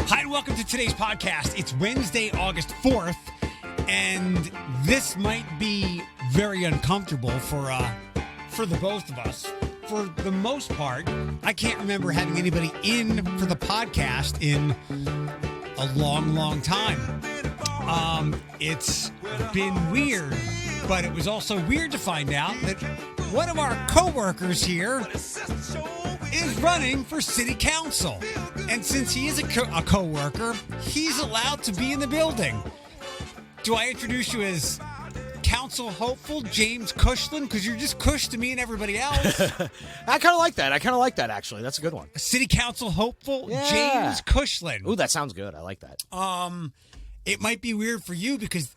Hi, and welcome to today's podcast. It's Wednesday, August 4th, and this might be very uncomfortable for the both of us. For the most part, I can't remember having anybody in for the podcast in a long, long time. It's been weird, but it was also weird to find out that one of our coworkers here is running for city council. And since he is a coworker, he's allowed to be in the building. Do I introduce you as council hopeful James Kushlan? Because you're just Kush to me and everybody else. I kind of like that, actually. That's a good one. City council hopeful James Kushlan. Ooh, that sounds good. I like that. It might be weird for you because,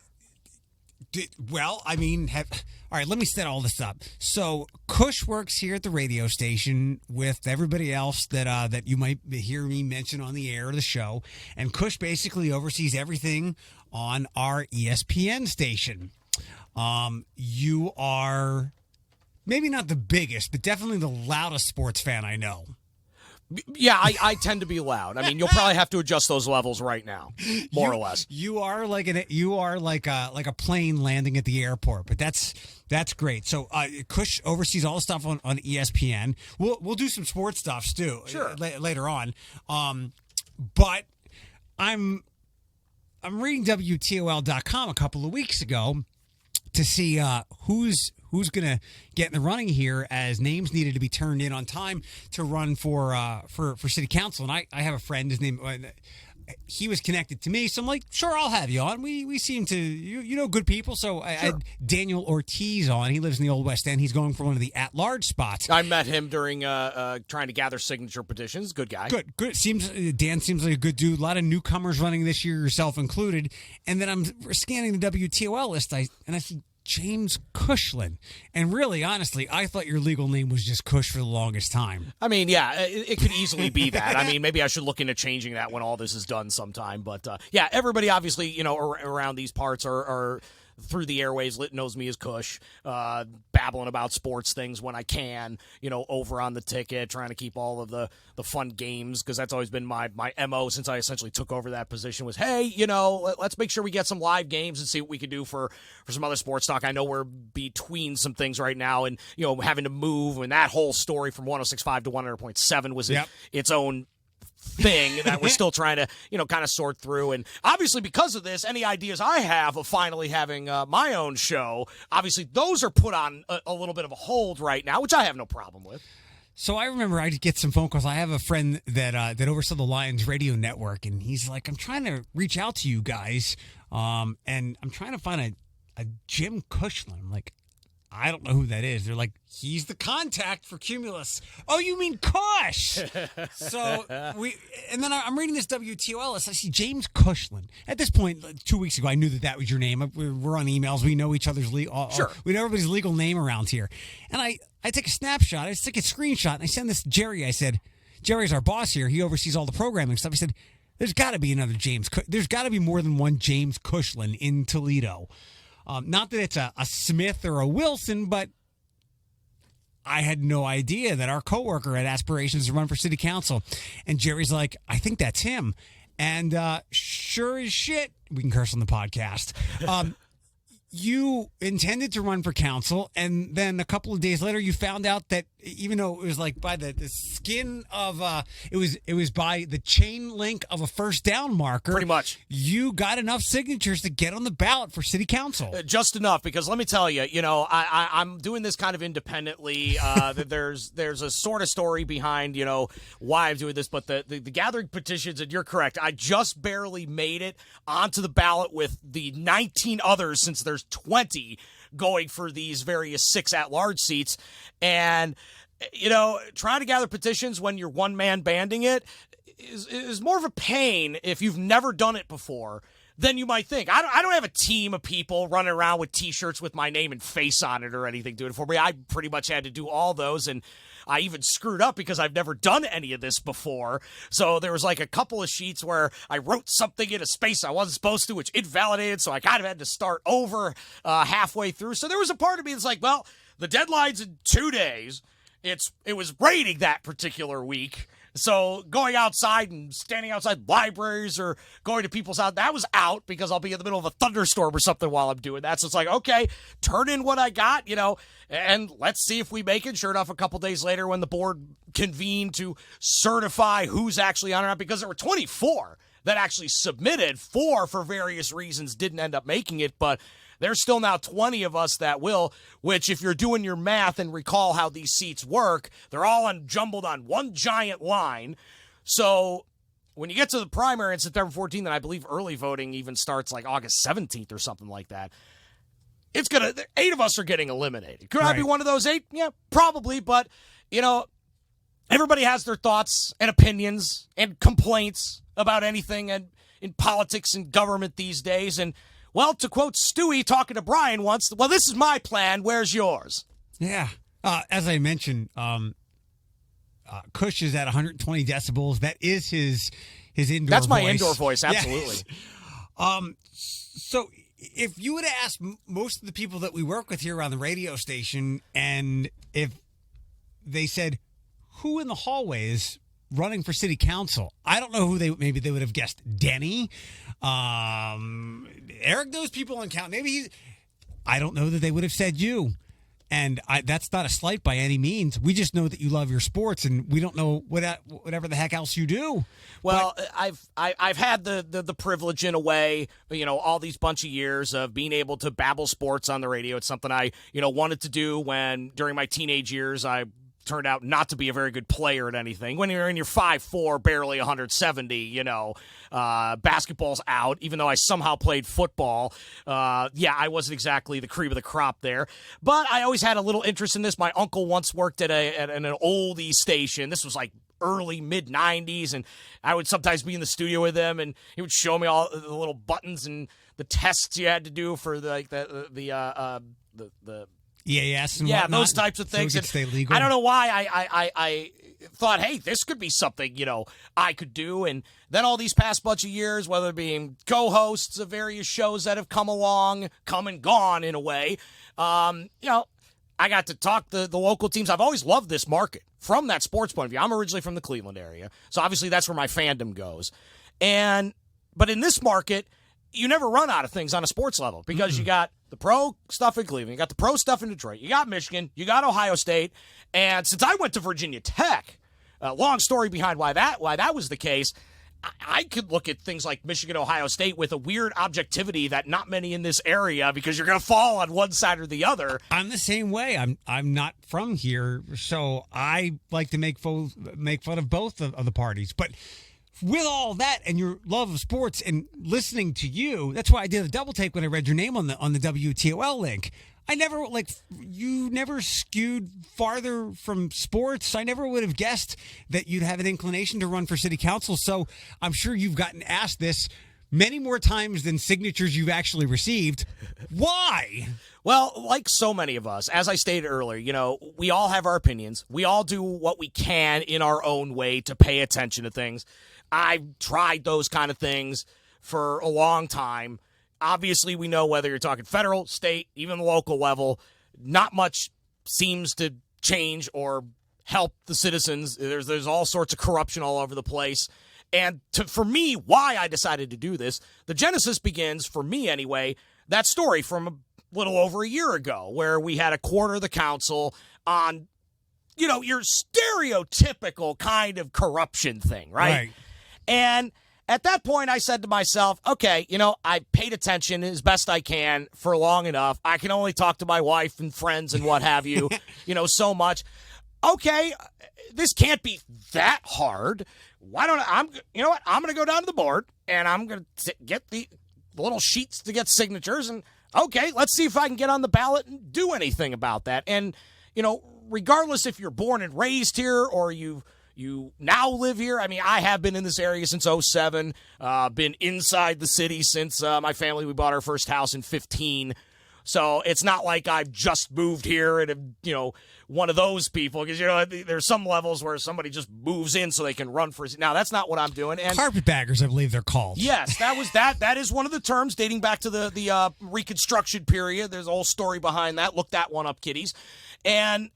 all right, let me set all this up. So Kush works here at the radio station with everybody else that you might hear me mention on the air of the show. And Kush basically oversees everything on our ESPN station. You are maybe not the biggest, but definitely the loudest sports fan I know. Yeah, I tend to be loud. I mean, you'll probably have to adjust those levels right now, more or less. You are like a plane landing at the airport, but that's great. So Kush oversees all the stuff on ESPN. We'll do some sports stuff too, sure, later on. But I'm reading WTOL.com a couple of weeks ago to see who's going to get in the running here, as names needed to be turned in on time to run for city council. And I have a friend, his name, he was connected to me, so I'm like, sure, I'll have you on. We seem to, you know, good people. So I had Daniel Ortiz on. He lives in the Old West End. He's going for one of the at-large spots. I met him during trying to gather signature petitions. Good guy. Good. Dan seems like a good dude. A lot of newcomers running this year, yourself included. And then I'm scanning the WTOL list, and I see James Kushlan. And really, honestly, I thought your legal name was just Kush for the longest time. I mean, yeah, it could easily be that. I mean, maybe I should look into changing that when all this is done sometime. But, yeah, everybody obviously, you know, around these parts are through the airways knows me as Kush, babbling about sports things when I can, you know, over on the ticket, trying to keep all of the fun games, because that's always been my MO since I essentially took over that position was, hey, you know, let's make sure we get some live games and see what we can do for some other sports talk. I know we're between some things right now, and, you know, having to move, and that whole story from 106.5 to 100.7 was its own thing that we're still trying to, you know, kind of sort through. And obviously because of this, any ideas I have of finally having my own show, obviously those are put on a little bit of a hold right now, which I have no problem with. So I remember I get some phone calls. I have a friend that oversaw the Lions radio network, and he's like, I'm trying to reach out to you guys, and I'm trying to find a Jim Kushlan. I'm like, I don't know who that is. They're like, he's the contact for Cumulus. Oh, you mean Kush? So and then I'm reading this WTOL list. I see James Kushlan. At this point, 2 weeks ago, I knew that was your name. We're on emails. We know each other's we know everybody's legal name around here. And I take a snapshot. I take a screenshot, and I send this to Jerry. I said, Jerry's our boss here. He oversees all the programming stuff. I said, there's got to be another James. There's got to be more than one James Kushlan in Toledo. Not that it's a Smith or a Wilson, but I had no idea that our coworker had aspirations to run for city council. And Jerry's like, I think that's him. And sure as shit, we can curse on the podcast. You intended to run for council, and then a couple of days later, you found out that even though it was like by the skin of it was by the chain link of a first down marker. Pretty much, you got enough signatures to get on the ballot for city council. Just enough, because let me tell you, you know, I'm doing this kind of independently. There's a sort of story behind, you know, why I'm doing this, but the gathering petitions, and you're correct, I just barely made it onto the ballot with the 19 others, since there's 20 going for these various 6 at-large seats. And, you know, trying to gather petitions when you're one-man banding it is more of a pain if you've never done it before than you might think. I don't have a team of people running around with T-shirts with my name and face on it or anything doing it for me. I pretty much had to do all those, and I even screwed up because I've never done any of this before. So there was like a couple of sheets where I wrote something in a space I wasn't supposed to, which invalidated, so I kind of had to start over halfway through. So there was a part of me that's like, well, the deadline's in 2 days. It was raining that particular week. So going outside and standing outside libraries or going to people's house, that was out because I'll be in the middle of a thunderstorm or something while I'm doing that. So it's like, okay, turn in what I got, and let's see if we make it. Sure enough, a couple days later when the board convened to certify who's actually on or not, because there were 24 that actually submitted, 4 for various reasons didn't end up making it, but there's still now 20 of us that will, which if you're doing your math and recall how these seats work, they're all jumbled on one giant line. So when you get to the primary on September 14th, and I believe early voting even starts like August 17th or something like that, 8 of us are getting eliminated. Could I be one of those 8? Yeah, probably. But, everybody has their thoughts and opinions and complaints about anything in politics and government these days. And, well, to quote Stewie talking to Brian once, well, this is my plan. Where's yours? Yeah. As I mentioned, Kush is at 120 decibels. That is his indoor voice. That's my indoor voice, absolutely. Yes. So if you would ask most of the people that we work with here on the radio station, and if they said, who in the hallway is running for city council, I don't know who maybe they would have guessed Denny. Eric knows people on count. I don't know that they would have said you. And that's not a slight by any means. We just know that you love your sports, and we don't know whatever the heck else you do. Well, I've had the privilege in a way, all these bunch of years of being able to babble sports on the radio. It's something I, wanted to do when during my teenage years I turned out not to be a very good player at anything. When you're in your 5'4", barely 170, basketball's out, even though I somehow played football. I wasn't exactly the cream of the crop there. But I always had a little interest in this. My uncle once worked at an oldie station. This was like early, mid-'90s, and I would sometimes be in the studio with him, and he would show me all the little buttons and the tests you had to do for the EAS and yeah, whatnot, those types of things. So it could stay legal. I don't know why I thought, hey, this could be something, I could do. And then all these past bunch of years, whether being co-hosts of various shows that have come and gone in a way, I got to talk to the local teams. I've always loved this market from that sports point of view. I'm originally from the Cleveland area, so obviously that's where my fandom goes. But in this market, you never run out of things on a sports level because you got the pro stuff in Cleveland, you got the pro stuff in Detroit, you got Michigan, you got Ohio State, and since I went to Virginia Tech, long story behind why that was the case, I could look at things like Michigan, Ohio State with a weird objectivity that not many in this area, because you're going to fall on one side or the other. I'm the same way. I'm not from here, so I like to make fun of both of the parties, but with all that and your love of sports and listening to you, that's why I did a double take when I read your name on the WTOL link. You never skewed farther from sports. I never would have guessed that you'd have an inclination to run for city council. So I'm sure you've gotten asked this many more times than signatures you've actually received. Why? Well, like so many of us, as I stated earlier, we all have our opinions. We all do what we can in our own way to pay attention to things. I've tried those kind of things for a long time. Obviously, we know whether you're talking federal, state, even the local level, not much seems to change or help the citizens. There's all sorts of corruption all over the place. And for me, why I decided to do this, the genesis begins, for me anyway, that story from a little over a year ago where we had a quarter of the council on, your stereotypical kind of corruption thing, right? And at that point, I said to myself, okay, I paid attention as best I can for long enough. I can only talk to my wife and friends and what have you, so much. Okay, this can't be that hard. Why don't I'm going to go down to the board and I'm going to get the little sheets to get signatures. And okay, let's see if I can get on the ballot and do anything about that. And, regardless if you're born and raised here or you now live here. I mean, I have been in this area since 2007, been inside the city since my family, we bought our first house in 2015. So it's not like I've just moved here and, one of those people, because, there's some levels where somebody just moves in so they can run for. Now, that's not what I'm doing. And carpetbaggers, I believe they're called. Yes, that is one of the terms dating back to the Reconstruction period. There's a whole story behind that. Look that one up, kiddies. And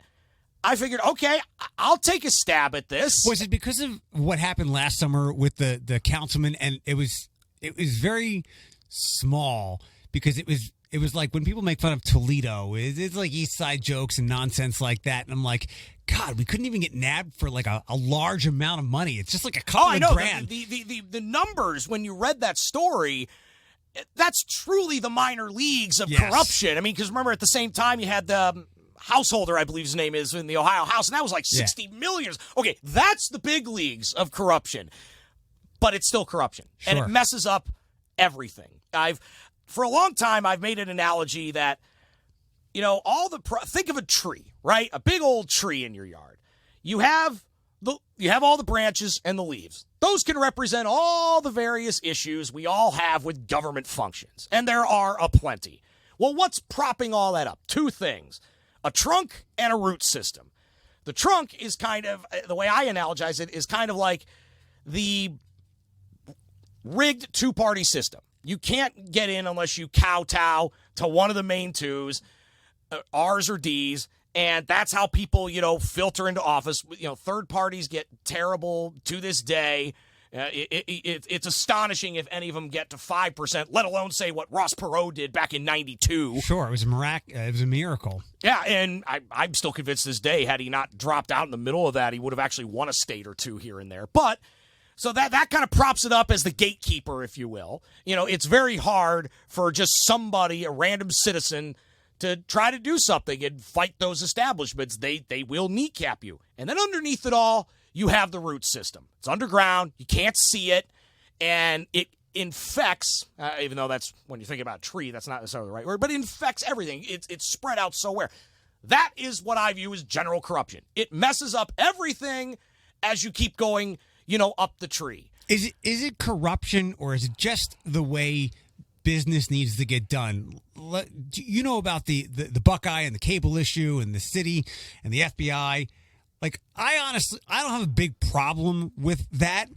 I figured, okay, I'll take a stab at this. Was it because of what happened last summer with the councilman? And it was very small because it was like when people make fun of Toledo, it's like East Side jokes and nonsense like that. And I'm like, God, we couldn't even get nabbed for like a large amount of money. It's just like a couple of grand. The numbers, when you read that story, that's truly the minor leagues of Yes. corruption. I mean, because remember, at the same time, you had the Householder, I believe his name is, in the Ohio House, and that was like 60 million. Okay, that's the big leagues of corruption, but it's still corruption, and it messes up everything. For a long time, I've made an analogy that, think of a tree, right? A big old tree in your yard. You have all the branches and the leaves. Those can represent all the various issues we all have with government functions, and there are aplenty. Well, what's propping all that up? Two things. A trunk and a root system. The trunk is kind of, the way I analogize it, is kind of like the rigged two-party system. You can't get in unless you kowtow to one of the main twos, R's or D's, and that's how people, filter into office. Third parties get terrible to this day. It's astonishing if any of them get to 5%, let alone say what Ross Perot did back in 92. Sure, it was a miracle. Yeah, and I'm still convinced this day, had he not dropped out in the middle of that, he would have actually won a state or two here and there. But, so that kind of props it up as the gatekeeper, if you will. It's very hard for just somebody, a random citizen, to try to do something and fight those establishments. They will kneecap you. And then underneath it all, you have the root system. It's underground. You can't see it. And it infects, even though that's, when you think about tree, that's not necessarily the right word, but it infects everything. It's spread out so where. That is what I view as general corruption. It messes up everything as you keep going, up the tree. Is it corruption, or is it just the way business needs to get done? You know about the Buckeye and the cable issue and the city and the FBI. Like, I don't have a big problem with that,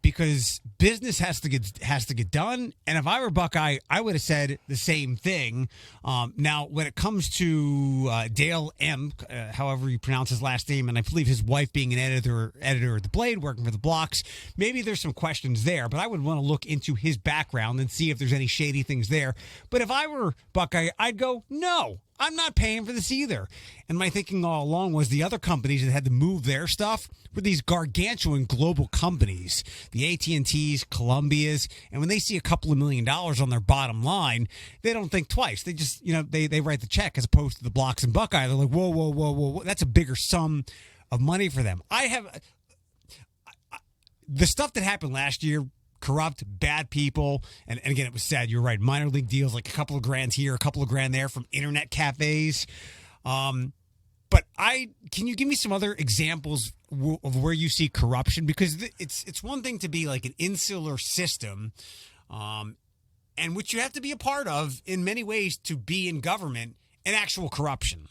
because business has to get done. And if I were Buckeye, I would have said the same thing. Now, when it comes to Dale M., however you pronounce his last name, and I believe his wife being an editor at the Blade, working for the blocks, maybe there's some questions there. But I would want to look into his background and see if there's any shady things there. But if I were Buckeye, I'd go, no, I'm not paying for this either. And my thinking all along was the other companies that had to move their stuff were these gargantuan global companies, the AT&Ts, Columbias, and when they see a couple of $1 million on their bottom line, they don't think twice. They just, they write the check, as opposed to the blocks and Buckeye. They're like, whoa, that's a bigger sum of money for them. The stuff that happened last year, corrupt, bad people, and again, it was sad. You're right. Minor league deals, like a couple of grand here, a couple of grand there from internet cafes. But can you give me some other examples of where you see corruption? Because it's one thing to be like an insular system, and which you have to be a part of in many ways to be in government, and actual corruption.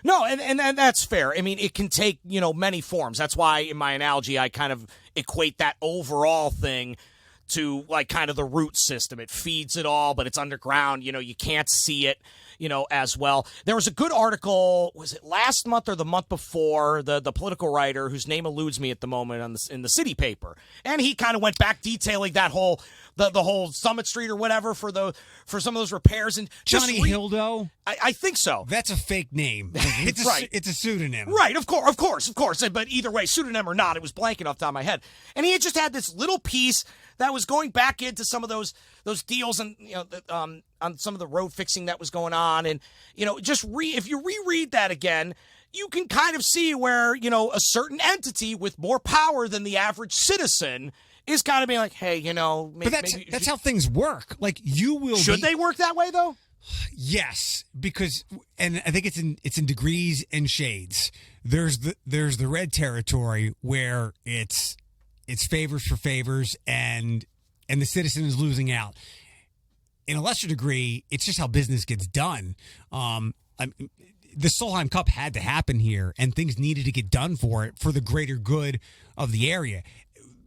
No, and that's fair. I mean, it can take, many forms. That's why in my analogy, I kind of equate that overall thing to like kind of the root system. It feeds it all, but it's underground. You can't see it, as well. There was a good article, was it last month or the month before, the political writer whose name eludes me at the moment in the city paper. And he kind of went back detailing that whole, the whole Summit Street or whatever for some of those repairs. And Johnny Hildo? I think so. That's a fake name. It's a pseudonym. Right, of course. But either way, pseudonym or not, it was blanking off the top of my head. And he had just had this little piece that was going back into some of those deals and on some of the road fixing that was going on, and if you reread that again, you can kind of see where a certain entity with more power than the average citizen is kind of being like, hey, but that's how things work. Like, you will. Should they work that way though? Yes, because, and I think it's in degrees and shades. There's the red territory where it's favors for favors, and the citizen is losing out. In a lesser degree, it's just how business gets done. The Solheim Cup had to happen here, and things needed to get done for the greater good of the area.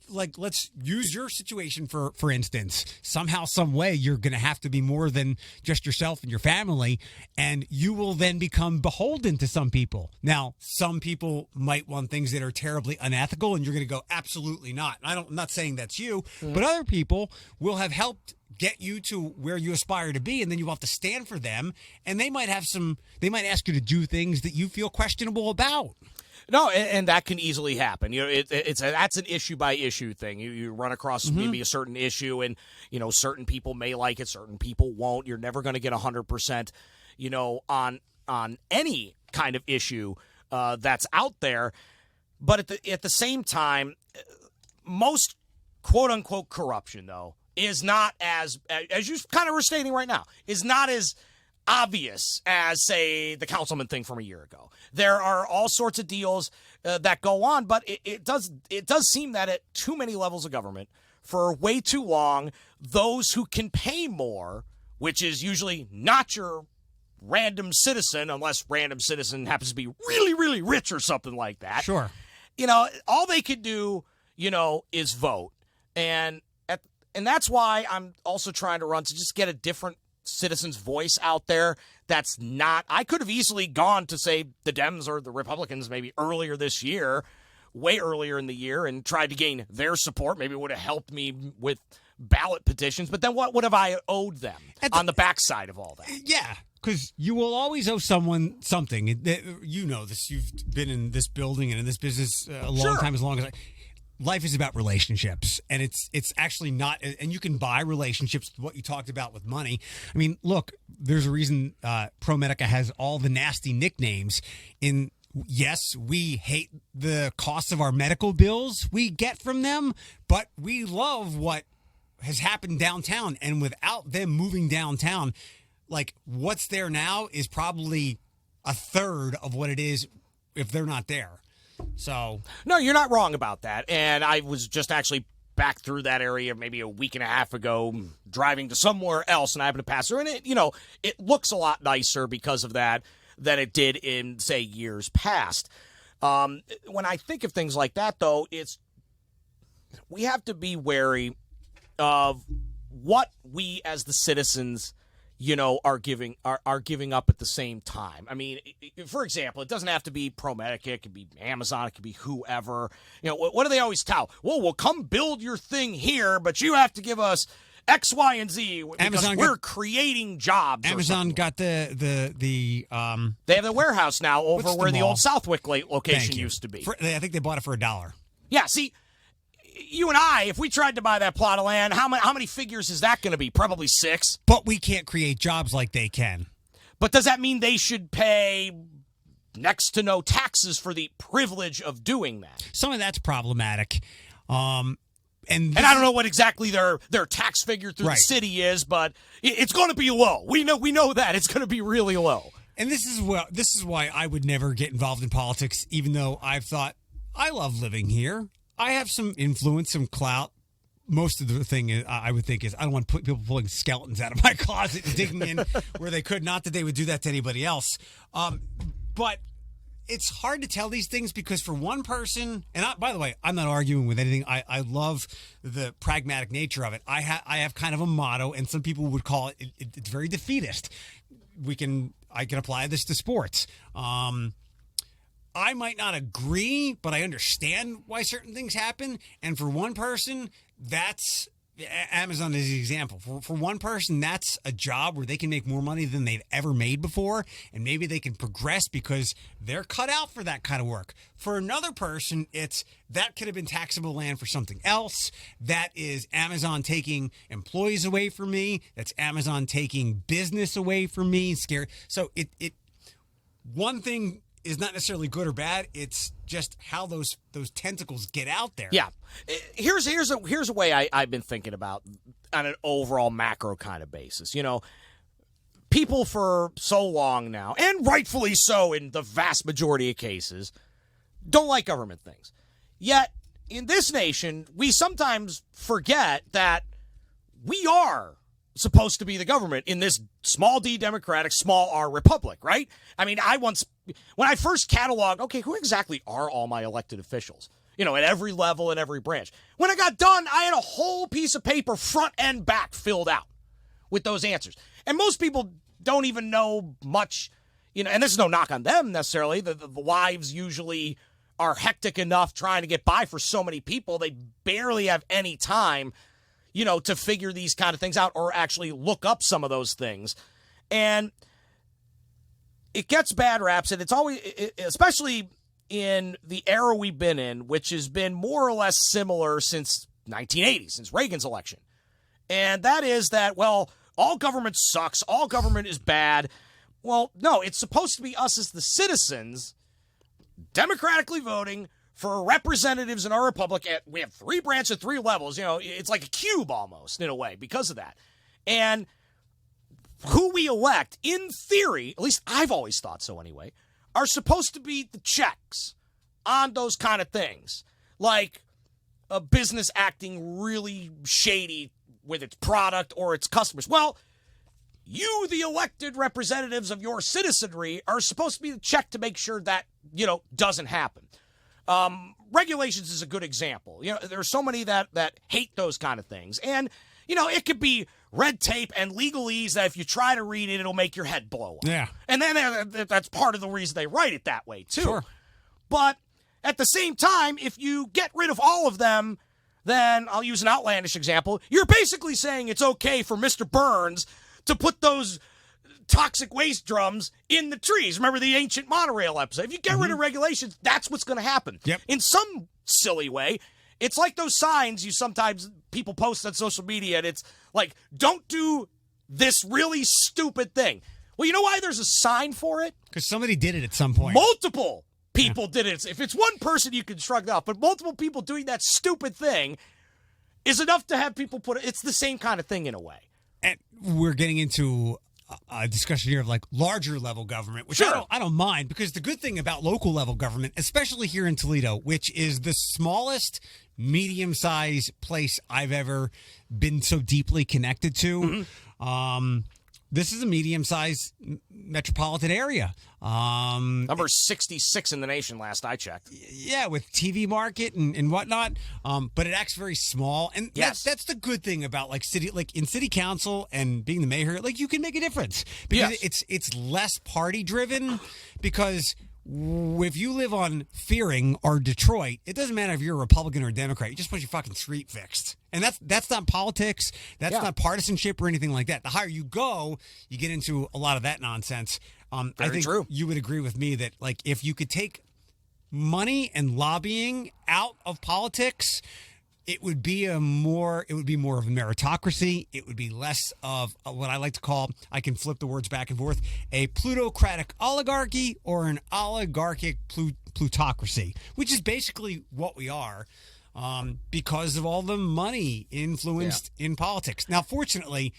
let's use your situation for instance. Somehow, some way, you're going to have to be more than just yourself and your family, and you will then become beholden to some people. Now, some people might want things that are terribly unethical, and you're going to go, absolutely not. I'm not saying that's you, but other people will have helped get you to where you aspire to be, and then you have to stand for them, and they might ask you to do things that you feel questionable about. No, and that can easily happen. That's an issue by issue thing. You run across maybe a certain issue, and certain people may like it, certain people won't. You're never going to get 100%, on any kind of issue that's out there. But at the same time, most quote unquote corruption though is not as you kind of were stating right now, is not as obvious as, say, the councilman thing from a year ago. There are all sorts of deals that go on, but it does seem that at too many levels of government, for way too long, those who can pay more, which is usually not your random citizen, unless random citizen happens to be really, really rich or something like that. Sure. All they could do, is vote. And that's why I'm also trying to run to just get a different citizen's voice out there. That's not, I could have easily gone to, say, the Dems or the Republicans maybe earlier this year, way earlier in the year, and tried to gain their support. Maybe it would have helped me with ballot petitions, but then what would have I owed them on the backside of all that? Yeah, because you will always owe someone something. You know this. You've been in this building and in this business a long time, as long as life is about relationships, and it's actually not. And you can buy relationships, what you talked about with money. I mean, look, there's a reason ProMedica has all the nasty nicknames. Yes, we hate the cost of our medical bills we get from them, but we love what has happened downtown. And without them moving downtown, like what's there now is probably a third of what it is if they're not there. So no, you're not wrong about that. And I was just actually back through that area maybe a week and a half ago, driving to somewhere else, and I happened to pass through, and it looks a lot nicer because of that than it did in, say, years past. When I think of things like that, though, we have to be wary of what we as the citizens are giving up at the same time. I mean, for example, it doesn't have to be ProMedica. It could be Amazon. It could be whoever. What do they always tout? Well, we'll come build your thing here, but you have to give us X, Y, and Z because we're creating jobs. Amazon got the they have the warehouse now over where the old Southwick location used to be. I think they bought it for $1. Yeah, see, you and I, if we tried to buy that plot of land, how many figures is that going to be? Probably 6. But we can't create jobs like they can. But does that mean they should pay next to no taxes for the privilege of doing that? Some of that's problematic. And I don't know what exactly their tax figure through the city is, but it's going to be low. We know that it's going to be really low. And this is why I would never get involved in politics, even though I've thought I love living here. I have some influence, some clout. Most of the thing I would think is I don't want people pulling skeletons out of my closet and digging in where they could. Not that they would do that to anybody else. But it's hard to tell these things because for one person, and by the way, I'm not arguing with anything. I love the pragmatic nature of it. I have kind of a motto, and some people would call it's very defeatist. I can apply this to sports. I might not agree, but I understand why certain things happen. And for one person, that's Amazon is the example. For one person, that's a job where they can make more money than they've ever made before. And maybe they can progress because they're cut out for that kind of work. For another person, that could have been taxable land for something else. That is Amazon taking employees away from me. That's Amazon taking business away from me. Scary. So one thing is not necessarily good or bad. It's just how those tentacles get out there. Yeah. Here's a way I've been thinking about on an overall macro kind of basis. People for so long now, and rightfully so in the vast majority of cases, don't like government things. Yet, in this nation, we sometimes forget that we are supposed to be the government in this small d democratic, small r republic, right? I mean, when I first cataloged, okay, who exactly are all my elected officials? at every level and every branch. When I got done, I had a whole piece of paper, front and back, filled out with those answers. And most people don't even know much, and this is no knock on them necessarily. The lives usually are hectic enough trying to get by for so many people. They barely have any time, to figure these kind of things out or actually look up some of those things. And it gets bad raps, and it's always, especially in the era we've been in, which has been more or less similar since 1980, since Reagan's election. And that is that, well, all government sucks, all government is bad. Well, no, it's supposed to be us as the citizens democratically voting for representatives in our republic. We have 3 branches, 3 levels. It's like a cube almost in a way because of that. And who we elect, in theory, at least I've always thought so anyway, are supposed to be the checks on those kind of things. Like a business acting really shady with its product or its customers. Well, you, the elected representatives of your citizenry, are supposed to be the check to make sure that, doesn't happen. Regulations is a good example. There are so many that hate those kind of things. And, it could be red tape and legalese that if you try to read it, it'll make your head blow up. Yeah. And then that's part of the reason they write it that way, too. Sure. But at the same time, if you get rid of all of them, then I'll use an outlandish example. You're basically saying it's okay for Mr. Burns to put those toxic waste drums in the trees. Remember the ancient monorail episode? If you get rid of regulations, that's what's going to happen. Yep. In some silly way, it's like those signs people post on social media, and it's like, don't do this really stupid thing. Well, you know why there's a sign for it? Because somebody did it at some point. Multiple people did it. If it's one person, you can shrug it off. But multiple people doing that stupid thing is enough to have people put it. It's the same kind of thing in a way. And we're getting into a discussion here of like larger level government, which Sure. I don't mind, because the good thing about local level government, especially here in Toledo, which is the smallest medium-sized place I've ever been so deeply connected to. This is a medium-sized metropolitan area. Number 66 in the nation last I checked. Yeah, with TV market and whatnot. But it acts very small. And Yes. that's the good thing about in city council and being the mayor, you can make a difference. Because it's less party driven, because if you live on Fearing or Detroit, it doesn't matter if you're a Republican or a Democrat. You just want your fucking street fixed. And that's not politics. That's not partisanship or anything like that. The higher you go, you get into a lot of that nonsense. I think true. You would agree with me that if you could take money and lobbying out of politics, it would be more of a meritocracy. It would be less of what I like to call, I can flip the words back and forth, a plutocratic oligarchy or an oligarchic plutocracy, which is basically what we are, because of all the money influenced in politics. Now, fortunately,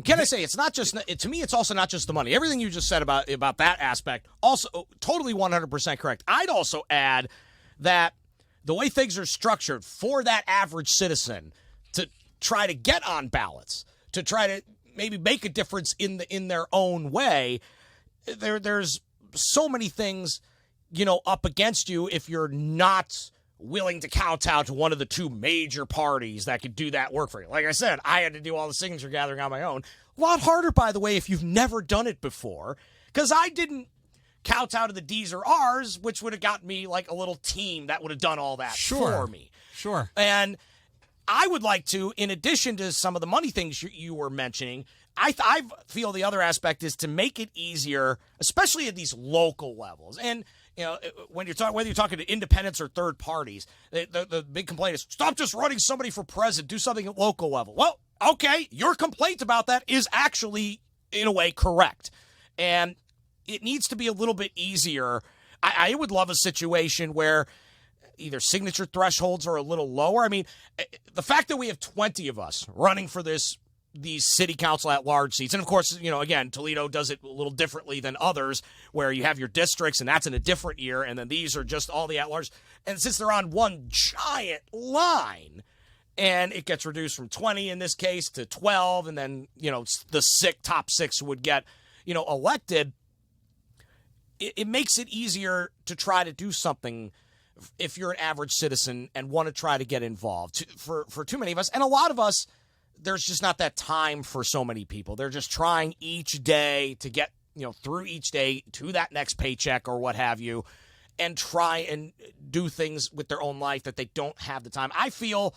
can I say, it's not just, to me, it's also not just the money. Everything you just said about that aspect, also totally 100% correct. I'd also add that the way things are structured for that average citizen to try to get on ballots, to try to maybe make a difference in their own way, there's so many things, up against you if you're not willing to kowtow to one of the 2 major parties that could do that work for you. Like I said, I had to do all the signature gathering on my own. A lot harder, by the way, if you've never done it before, because I didn't kowtow to the D's or R's, which would have gotten me a little team that would have done all that for me. Sure. And I would like to, in addition to some of the money things you were mentioning, I feel the other aspect is to make it easier, especially at these local levels. And when whether you're talking to independents or third parties, the big complaint is, stop just running somebody for president, do something at local level. Well, okay, your complaint about that is actually, in a way, correct. And it needs to be a little bit easier. I would love a situation where either signature thresholds are a little lower. I mean, the fact that we have 20 of us running for these city council at large seats, and of course, again, Toledo does it a little differently than others, where you have your districts, and that's in a different year, and then these are just all the at large. And since they're on one giant line, and it gets reduced from 20 in this case to 12, and then the top 6 would get elected. It makes it easier to try to do something if you're an average citizen and want to try to get involved. For too many of us, and a lot of us, there's just not that time for so many people. They're just trying each day to get, through each day to that next paycheck or what have you, and try and do things with their own life that they don't have the time. I feel,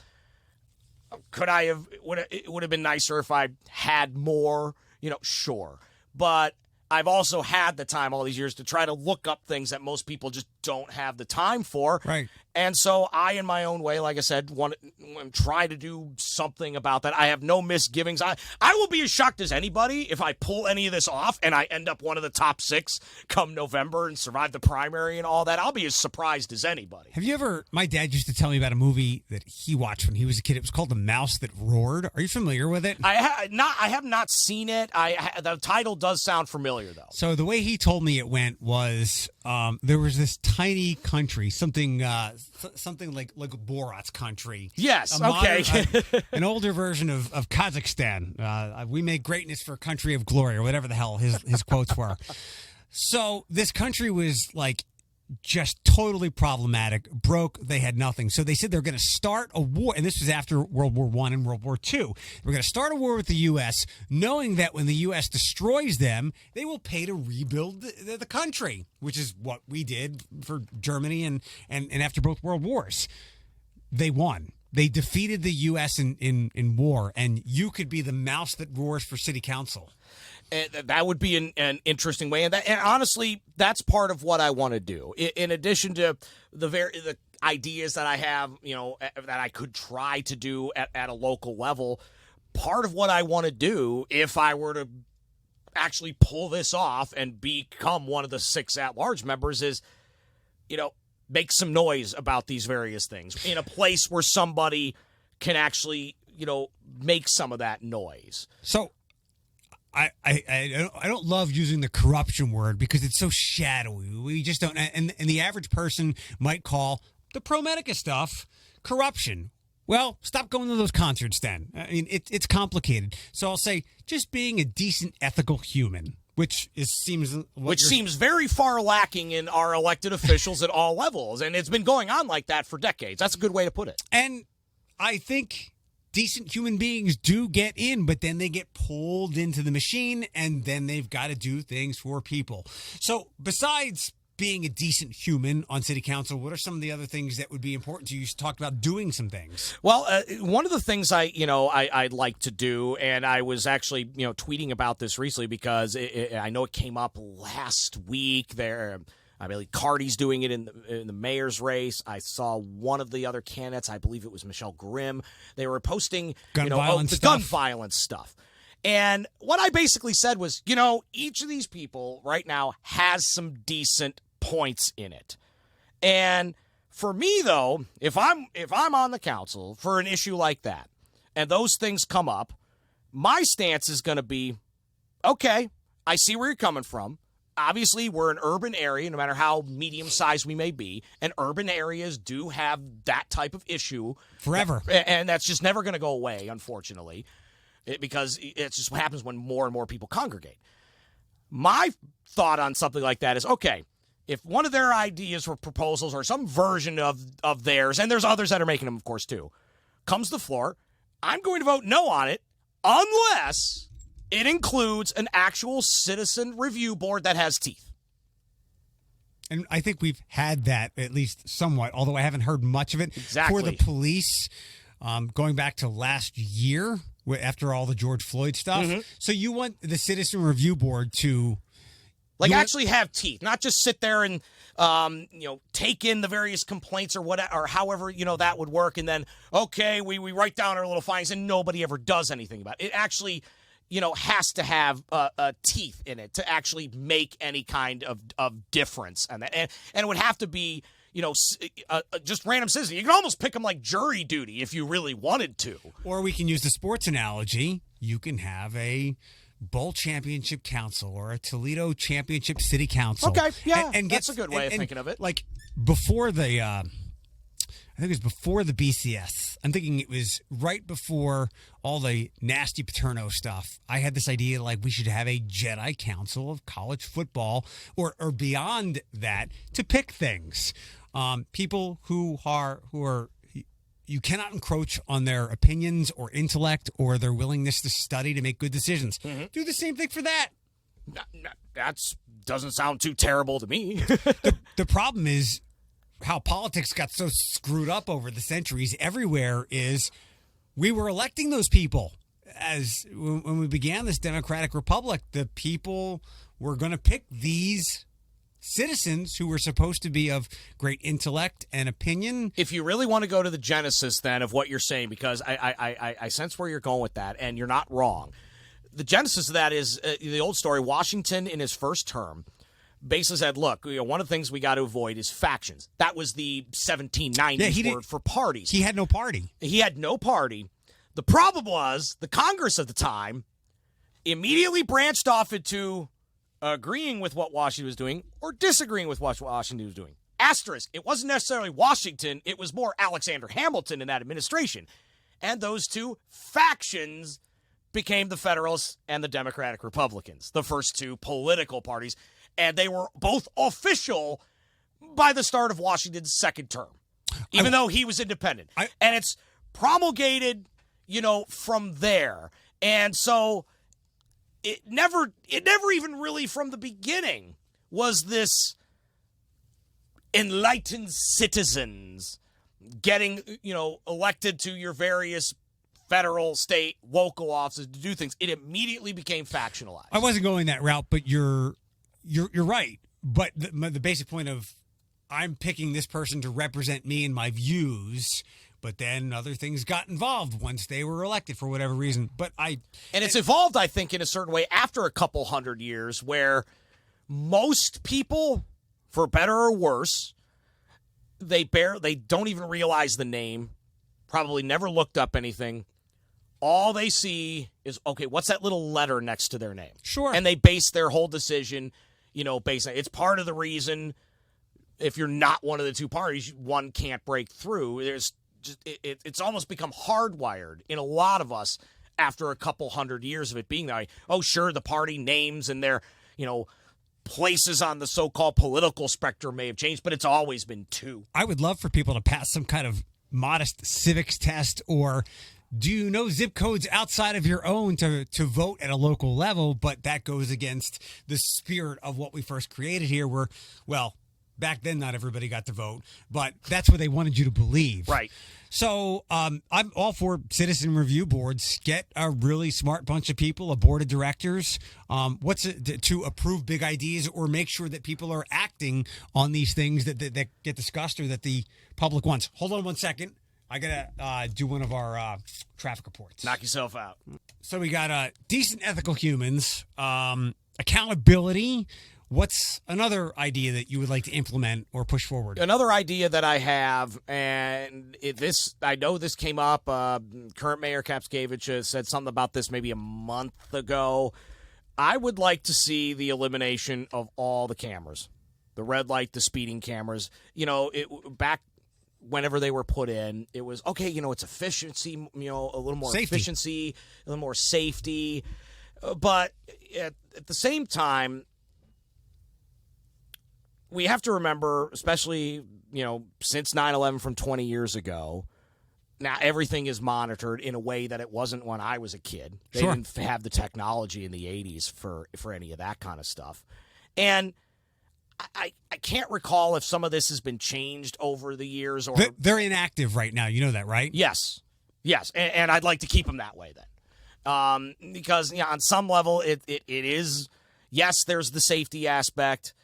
it would have been nicer if I had more, sure. But I've also had the time all these years to try to look up things that most people just don't have the time for. Right. And so I, in my own way, like I said, want to try to do something about that. I have no misgivings. I will be as shocked as anybody if I pull any of this off and I end up one of the top 6 come November and survive the primary and all that. I'll be as surprised as anybody. Have you ever, my dad used to tell me about a movie that he watched when he was a kid. It was called The Mouse That Roared. Are you familiar with it? I have not seen it. The title does sound familiar, though. So the way he told me it went was there was this tiny country, something like Borat's country. Yes, okay. An older version of Kazakhstan. We make greatness for a country of glory, or whatever the hell his quotes were. So this country was like just totally problematic, broke. They had nothing. So they said they're going to start a war, and this was after World War I and World War II. We're going to start a war with the U.S., knowing that when the U.S. destroys them, they will pay to rebuild the country, which is what we did for Germany and after both World Wars. They won. They defeated the U.S. in war, and you could be the mouse that roars for city council. And that would be an interesting way. And honestly, that's part of what I want to do. In addition to the ideas that I have, that I could try to do at a local level, part of what I want to do, if I were to actually pull this off and become one of the 6 at-large members, is, make some noise about these various things in a place where somebody can actually, make some of that noise. So I don't love using the corruption word because it's so shadowy. We just don't, and the average person might call the pro-Medica stuff corruption. Well, stop going to those concerts then. I mean, it's complicated. So I'll say just being a decent, ethical human, which seems very far lacking in our elected officials at all levels, and it's been going on like that for decades. That's a good way to put it. And I think decent human beings do get in, but then they get pulled into the machine, and then they've got to do things for people. So besides being a decent human on city council, what are some of the other things that would be important to you? You talked about doing some things. Well, one of the things I'd like to do, and I was actually tweeting about this recently because I know it came up last week. I believe Cardi's doing it in the mayor's race. I saw one of the other candidates, I believe it was Michelle Grimm. They were posting gun violence stuff. And what I basically said was, each of these people right now has some decent points in it. And for me, though, if I'm on the council for an issue like that, and those things come up, my stance is going to be, okay, I see where you're coming from. Obviously, we're an urban area, no matter how medium-sized we may be, and urban areas do have that type of issue. Forever. And that's just never going to go away, unfortunately, because it's just what happens when more and more people congregate. My thought on something like that is, okay, if one of their ideas or proposals or some version of theirs, and there's others that are making them, of course, too, comes to the floor, I'm going to vote no on it unless it includes an actual citizen review board that has teeth. And I think we've had that at least somewhat, although I haven't heard much of it. Exactly. For the police, going back to last year, after all the George Floyd stuff. Mm-hmm. So you want the citizen review board to actually have teeth, not just sit there and take in the various complaints or whatever, or however that would work, and then we write down our little findings and nobody ever does anything about it. It actually has to have teeth in it to actually make any kind of difference. And it would have to be, just random citizen. You can almost pick them like jury duty if you really wanted to. Or we can use the sports analogy. You can have a bowl championship council or a Toledo championship city council. Okay, yeah, and that's a good way of thinking of it. Like before I think it was before the BCS. month. I'm thinking it was right before all the nasty Paterno stuff. I had this idea like we should have a Jedi Council of college football or beyond that to pick things. People who are you cannot encroach on their opinions or intellect or their willingness to study to make good decisions. Mm-hmm. Do the same thing for that. That doesn't sound too terrible to me. The problem is how politics got so screwed up over the centuries everywhere is we were electing those people. As when we began this democratic republic, the people were going to pick these citizens who were supposed to be of great intellect and opinion. If you really want to go to the genesis then of what you're saying, because I sense where you're going with that, and you're not wrong. The genesis of that is the old story. Washington, in his first term, basically said, look, one of the things we got to avoid is factions. That was the 1790s word for parties. He had no party. He had no party. The problem was the Congress at the time immediately branched off into agreeing with what Washington was doing or disagreeing with what Washington was doing. Asterisk, it wasn't necessarily Washington. It was more Alexander Hamilton in that administration. And those two factions became the Federalists and the Democratic Republicans, the first two political parties. And they were both official by the start of Washington's second term, even though he was independent. And it's promulgated, from there. And so it never even really from the beginning was this enlightened citizens getting, elected to your various federal, state, local offices to do things. It immediately became factionalized. I wasn't going that route, but you're right. But the basic point of I'm picking this person to represent me and my views, but then other things got involved once they were elected for whatever reason. And it's evolved, I think, in a certain way after a couple hundred years where most people, for better or worse, they don't even realize the name, probably never looked up anything. All they see is, okay, what's that little letter next to their name? Sure. And they base their whole decision, based on it's part of the reason if you're not one of the two parties, one can't break through. There's just it's almost become hardwired in a lot of us after a couple hundred years of it being there. Oh, sure, the party names and their, places on the so-called political spectrum may have changed, but it's always been two. I would love for people to pass some kind of modest civics test, or do you know zip codes outside of your own to vote at a local level? But that goes against the spirit of what we first created here, where, back then not everybody got to vote, but that's what they wanted you to believe. Right. So I'm all for citizen review boards. Get a really smart bunch of people, a board of directors, to approve big ideas or make sure that people are acting on these things that get discussed or that the public wants. Hold on one second. I got to do one of our traffic reports. Knock yourself out. So we got decent ethical humans, accountability. What's another idea that you would like to implement or push forward? Another idea that I have, and I know this came up, current Mayor Kapskevich said something about this maybe a month ago. I would like to see the elimination of all the cameras, the red light, the speeding cameras. Back whenever they were put in, it was, okay, it's efficiency, a little more efficiency, a little more safety. But at the same time, we have to remember, especially, since 9/11 from 20 years ago, now everything is monitored in a way that it wasn't when I was a kid. They didn't have the technology in the 80s for any of that kind of stuff. And I can't recall if some of this has been changed over the years. Or they're inactive right now. You know that, right? Yes. And I'd like to keep them that way then. Because on some level, it is, yes, there's the safety aspect,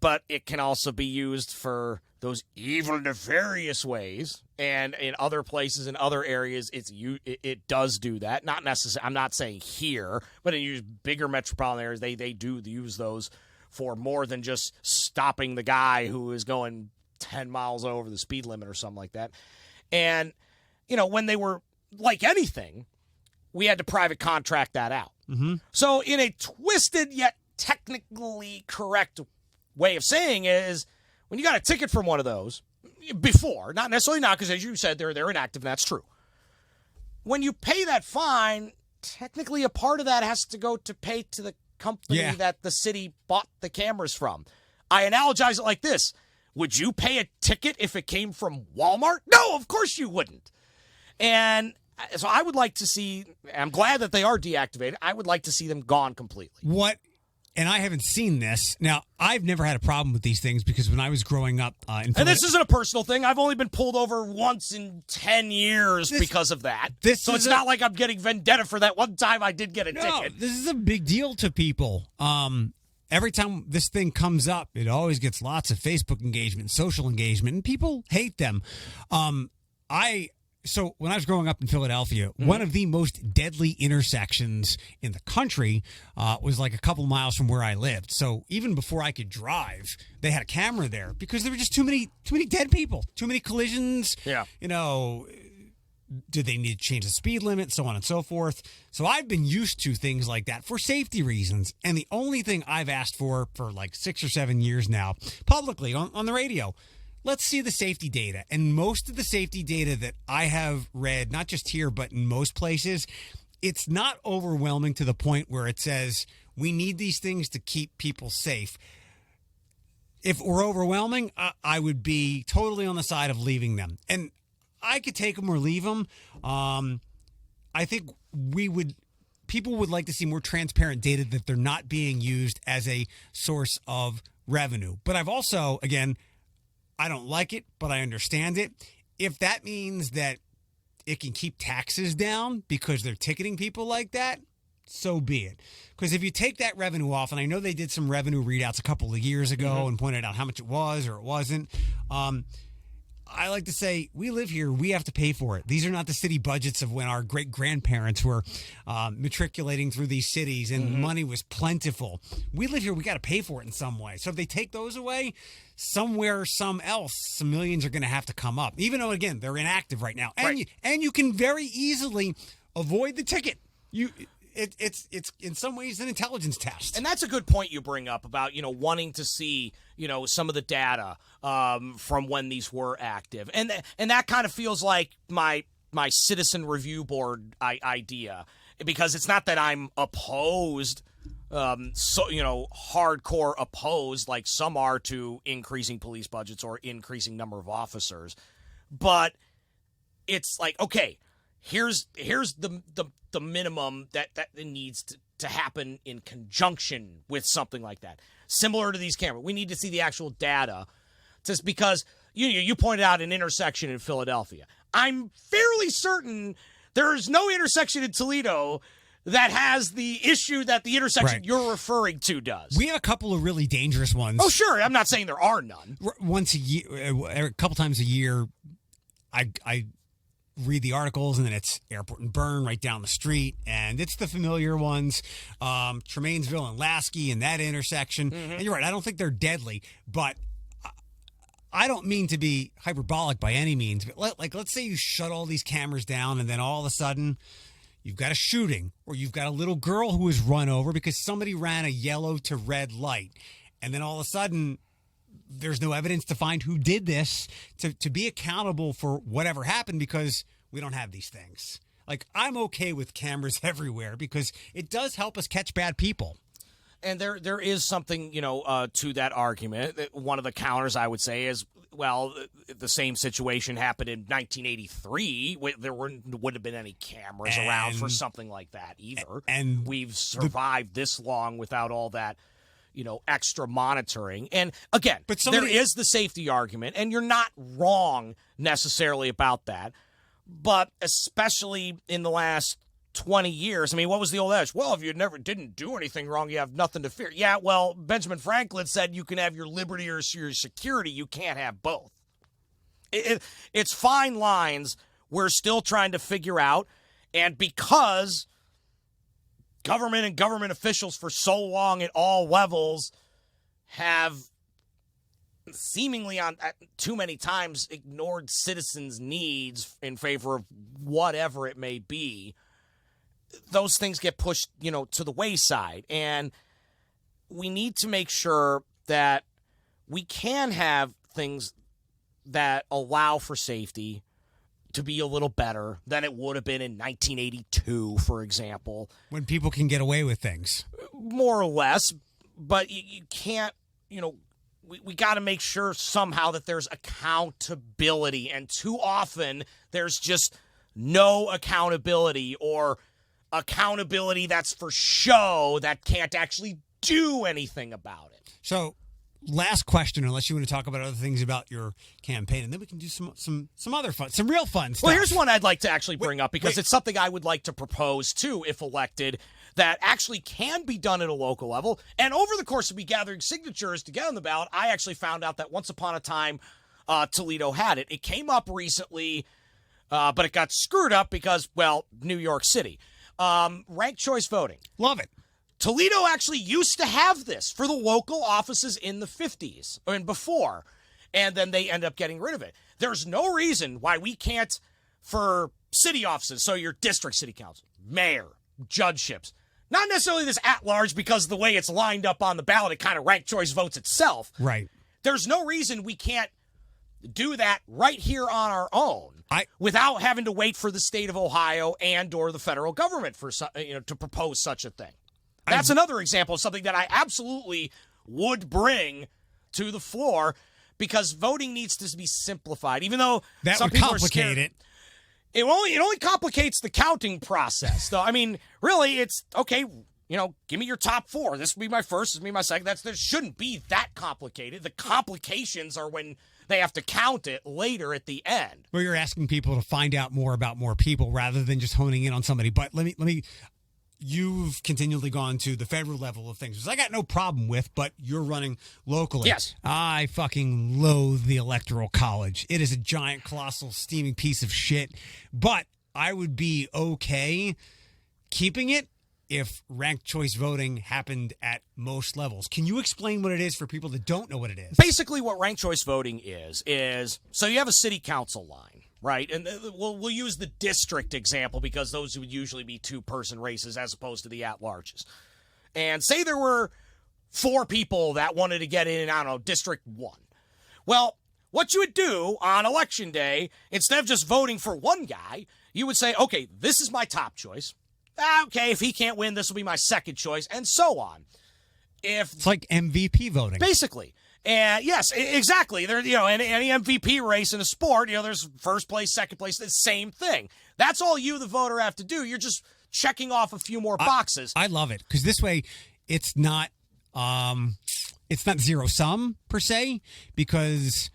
but it can also be used for those evil, nefarious ways. And in other places, in other areas, it does do that. Not necessarily. I'm not saying here, but in bigger metropolitan areas, they do use those for more than just stopping the guy who is going 10 miles over the speed limit or something like that. And, when they were like anything, we had to private contract that out. Mm-hmm. So in a twisted yet technically correct way of saying is, when you got a ticket from one of those, before, not necessarily now, because as you said, they're inactive, and that's true. When you pay that fine, technically a part of that has to go to pay to the company that the city bought the cameras from. I analogize it like this. Would you pay a ticket if it came from Walmart? No, of course you wouldn't. And so I would like to see, I'm glad that they are deactivated. I would like to see them gone completely. And I haven't seen this. Now, I've never had a problem with these things because when I was growing up and this isn't a personal thing. I've only been pulled over once in 10 years because of that. So it's not like I'm getting vendetta for that one time I did get a ticket. This is a big deal to people. Every time this thing comes up, it always gets lots of Facebook engagement, social engagement, and people hate them. So when I was growing up in Philadelphia, one of the most deadly intersections in the country was like a couple miles from where I lived. So even before I could drive, they had a camera there because there were just too many dead people, too many collisions. Yeah. Did they need to change the speed limit, so on and so forth. So I've been used to things like that for safety reasons. And the only thing I've asked for like 6 or 7 years now, publicly on the radio, let's see the safety data. And most of the safety data that I have read, not just here, but in most places, it's not overwhelming to the point where it says we need these things to keep people safe. If it were overwhelming, I would be totally on the side of leaving them. And I could take them or leave them. I think people would like to see more transparent data that they're not being used as a source of revenue. But I've also, again, I don't like it, but I understand it. If that means that it can keep taxes down because they're ticketing people like that, so be it. Because if you take that revenue off, and I know they did some revenue readouts a couple of years ago and pointed out how much it was or it wasn't, I like to say, we live here. We have to pay for it. These are not the city budgets of when our great-grandparents were matriculating through these cities and money was plentiful. We live here. We got to pay for it in some way. So if they take those away, somewhere, some millions are going to have to come up. Even though, again, they're inactive right now. And you can very easily avoid the ticket. It's in some ways an intelligence test. And that's a good point you bring up about, wanting to see, some of the data from when these were active. And that kind of feels like my citizen review board idea, because it's not that I'm opposed, hardcore opposed like some are to increasing police budgets or increasing number of officers. But it's like, okay, here's the minimum that needs to happen in conjunction with something like that. Similar to these cameras, we need to see the actual data, just because you pointed out an intersection in Philadelphia. I'm fairly certain there's no intersection in Toledo that has the issue that the intersection you're referring to does. We have a couple of really dangerous ones. Oh, sure. I'm not saying there are none. Once a year, a couple times a year, I read the articles, and then it's Airport and Burn right down the street, and it's the familiar ones, Tremainsville and Lasky and that intersection. And you're right, I don't think they're deadly, but I don't mean to be hyperbolic by any means, but let's say you shut all these cameras down, and then all of a sudden you've got a shooting, or you've got a little girl who was run over because somebody ran a yellow to red light, and then all of a sudden there's no evidence to find who did this, to be accountable for whatever happened, because we don't have these things. Like, I'm okay with cameras everywhere because it does help us catch bad people. And there is something, to that argument. One of the counters I would say is, well, the same situation happened in 1983. There wouldn't have been any cameras around for something like that either. And we've survived this long without all that, extra monitoring. And again, there is the safety argument, and you're not wrong necessarily about that. But especially in the last 20 years, I mean, what was the old adage? Well, if you didn't do anything wrong, you have nothing to fear. Yeah, well, Benjamin Franklin said you can have your liberty or your security. You can't have both. It's fine lines we're still trying to figure out. And because government and government officials for so long at all levels have seemingly on too many times ignored citizens' needs in favor of whatever it may be, those things get pushed, to the wayside. And we need to make sure that we can have things that allow for safety to be a little better than it would have been in 1982, for example. When people can get away with things. More or less, but you can't, we got to make sure somehow that there's accountability, and too often there's just no accountability, or accountability that's for show that can't actually do anything about it. So, last question, unless you want to talk about other things about your campaign, and then we can do some other fun, some real fun stuff. Well, here's one I'd like to actually bring up, because it's something I would like to propose too, if elected, that actually can be done at a local level. And over the course of me gathering signatures to get on the ballot, I actually found out that once upon a time, Toledo had it. It came up recently, but it got screwed up because, well, New York City. Ranked choice voting. Love it. Toledo actually used to have this for the local offices in the 50s and before, and then they end up getting rid of it. There's no reason why we can't, for city offices, so your district city council, mayor, judgeships, not necessarily this at-large, because the way it's lined up on the ballot, it kind of ranked choice votes itself. Right. There's no reason we can't do that right here on our own without having to wait for the state of Ohio and or the federal government for to propose such a thing. That's another example of something that I absolutely would bring to the floor, because voting needs to be simplified. Even though that some would people complicate are scared, it. It only complicates the counting process, though. I mean, really, it's okay. Give me your top four. This would be my first. This would be my second. There shouldn't be that complicated. The complications are when they have to count it later at the end. Where you're asking people to find out more about more people rather than just honing in on somebody. But let me. You've continually gone to the federal level of things, which I got no problem with, but you're running locally. Yes. I fucking loathe the Electoral College. It is a giant, colossal, steaming piece of shit. But I would be okay keeping it if ranked choice voting happened at most levels. Can you explain what it is for people that don't know what it is? Basically, what ranked choice voting is so you have a city council line. Right, and we'll use the district example, because those would usually be two-person races as opposed to the at-larges. And say there were 4 people that wanted to get in, District 1. Well, what you would do on Election Day, instead of just voting for one guy, you would say, okay, this is my top choice. Okay, if he can't win, this will be my second choice, and so on. It's like MVP voting. Basically. And yes, exactly. There, any MVP race in a sport, there's first place, second place, the same thing. That's all you, the voter, have to do. You're just checking off a few more boxes. I love it, because this way, it's not zero sum per se. Because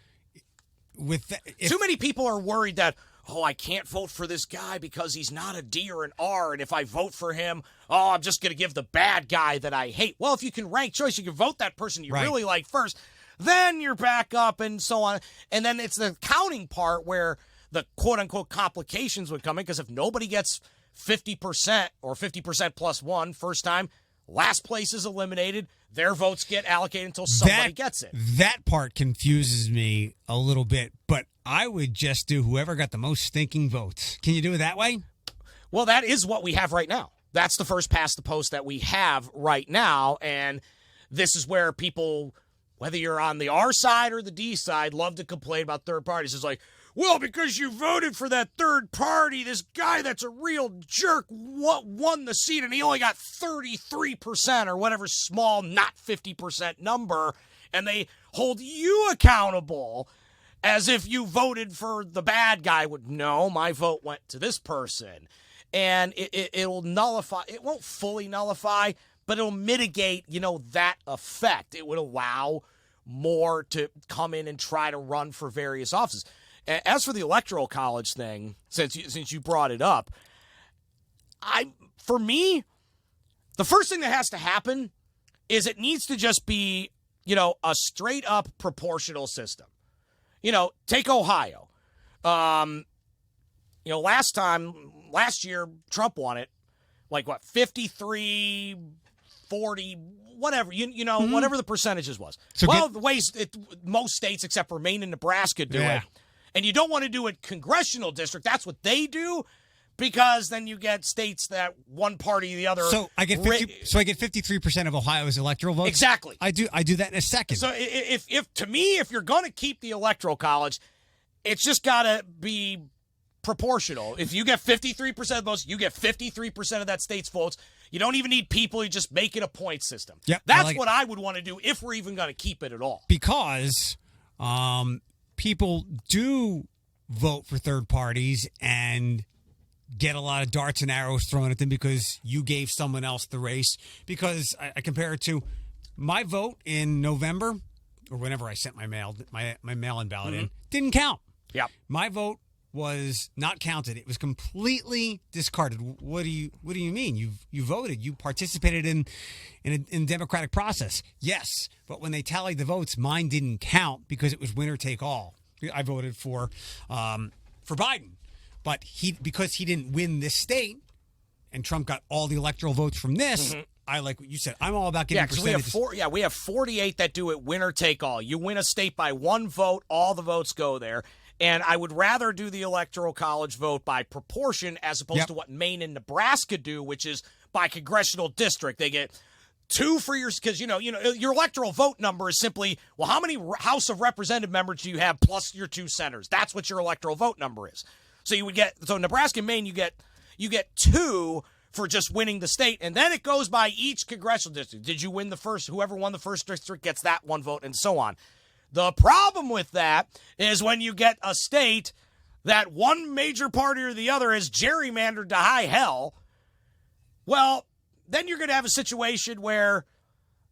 too many people are worried that, I can't vote for this guy because he's not a D or an R, and if I vote for him, I'm just going to give the bad guy that I hate. Well, if you can rank choice, you can vote that person you really like first, then you're back up, and so on. And then it's the counting part where the quote-unquote complications would come in, because if nobody gets 50% or 50% plus one first time, last place is eliminated. Their votes get allocated until somebody gets it. That part confuses me a little bit, but I would just do whoever got the most stinking votes. Can you do it that way? Well, that is what we have right now. That's the first past the post that we have right now, and this is where people, whether you're on the R side or the D side, love to complain about third parties. It's like, well, because you voted for that third party, this guy that's a real jerk won the seat, and he only got 33% or whatever small, not 50% number, and they hold you accountable as if you voted for the bad guy. No, my vote went to this person. And it'll nullify. It won't fully nullify, but it'll mitigate, that effect. It would allow more to come in and try to run for various offices. As for the Electoral College thing, since you brought it up, for me, the first thing that has to happen is it needs to just be, a straight up proportional system. Take Ohio. Last year, Trump won it, 53, 40, whatever, whatever the percentages was. So the way most states except for Maine and Nebraska do it. And you don't want to do it congressional district. That's what they do, because then you get states that one party or the other. So I get 53% of Ohio's electoral votes. Exactly. I do that in a second. So if you're going to keep the Electoral College, It's just got to be proportional. If you get 53% of the votes, you get 53% of that state's votes. You don't even need people. You just make it a point system. Yep, That's what I would want to do if we're even going to keep it at all. Because people do vote for third parties and get a lot of darts and arrows thrown at them because you gave someone else the race. Because I compare it to my vote in November, or whenever I sent my mail-in ballot in, didn't count. Yep. My vote was not counted. It was completely discarded. What do you mean? You voted. You participated in a democratic process. Yes, but when they tallied the votes, mine didn't count because it was winner take all. I voted for Biden, but because he didn't win this state, and Trump got all the electoral votes from this. I like what you said. I'm all about getting percentages. We have 48 that do it winner take all. You win a state by one vote, all the votes go there. And I would rather do the electoral college vote by proportion as opposed to what Maine and Nebraska do, which is by congressional district. They get 2 for your, because your electoral vote number is simply, well, how many House of Representative members do you have plus your 2 senators? That's what your electoral vote number is. So Nebraska and Maine, you get 2 for just winning the state, and then it goes by each congressional district. Did you win the first? Whoever won the first district gets that one vote, and so on. The problem with that is when you get a state that one major party or the other is gerrymandered to high hell, well, then you're going to have a situation where,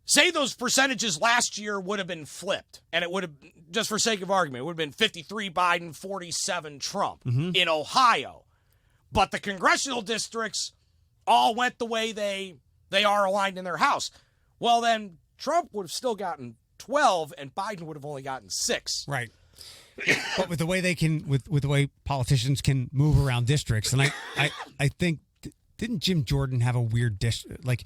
say those percentages last year would have been flipped, and it would have, just for sake of argument, it would have been 53 Biden, 47 Trump in Ohio. But the congressional districts all went the way they are aligned in their House. Well, then Trump would have still gotten 12 and Biden would have only gotten 6. Right. But with the way they can, with the way politicians can move around districts, and I think, didn't Jim Jordan have a weird district? Like,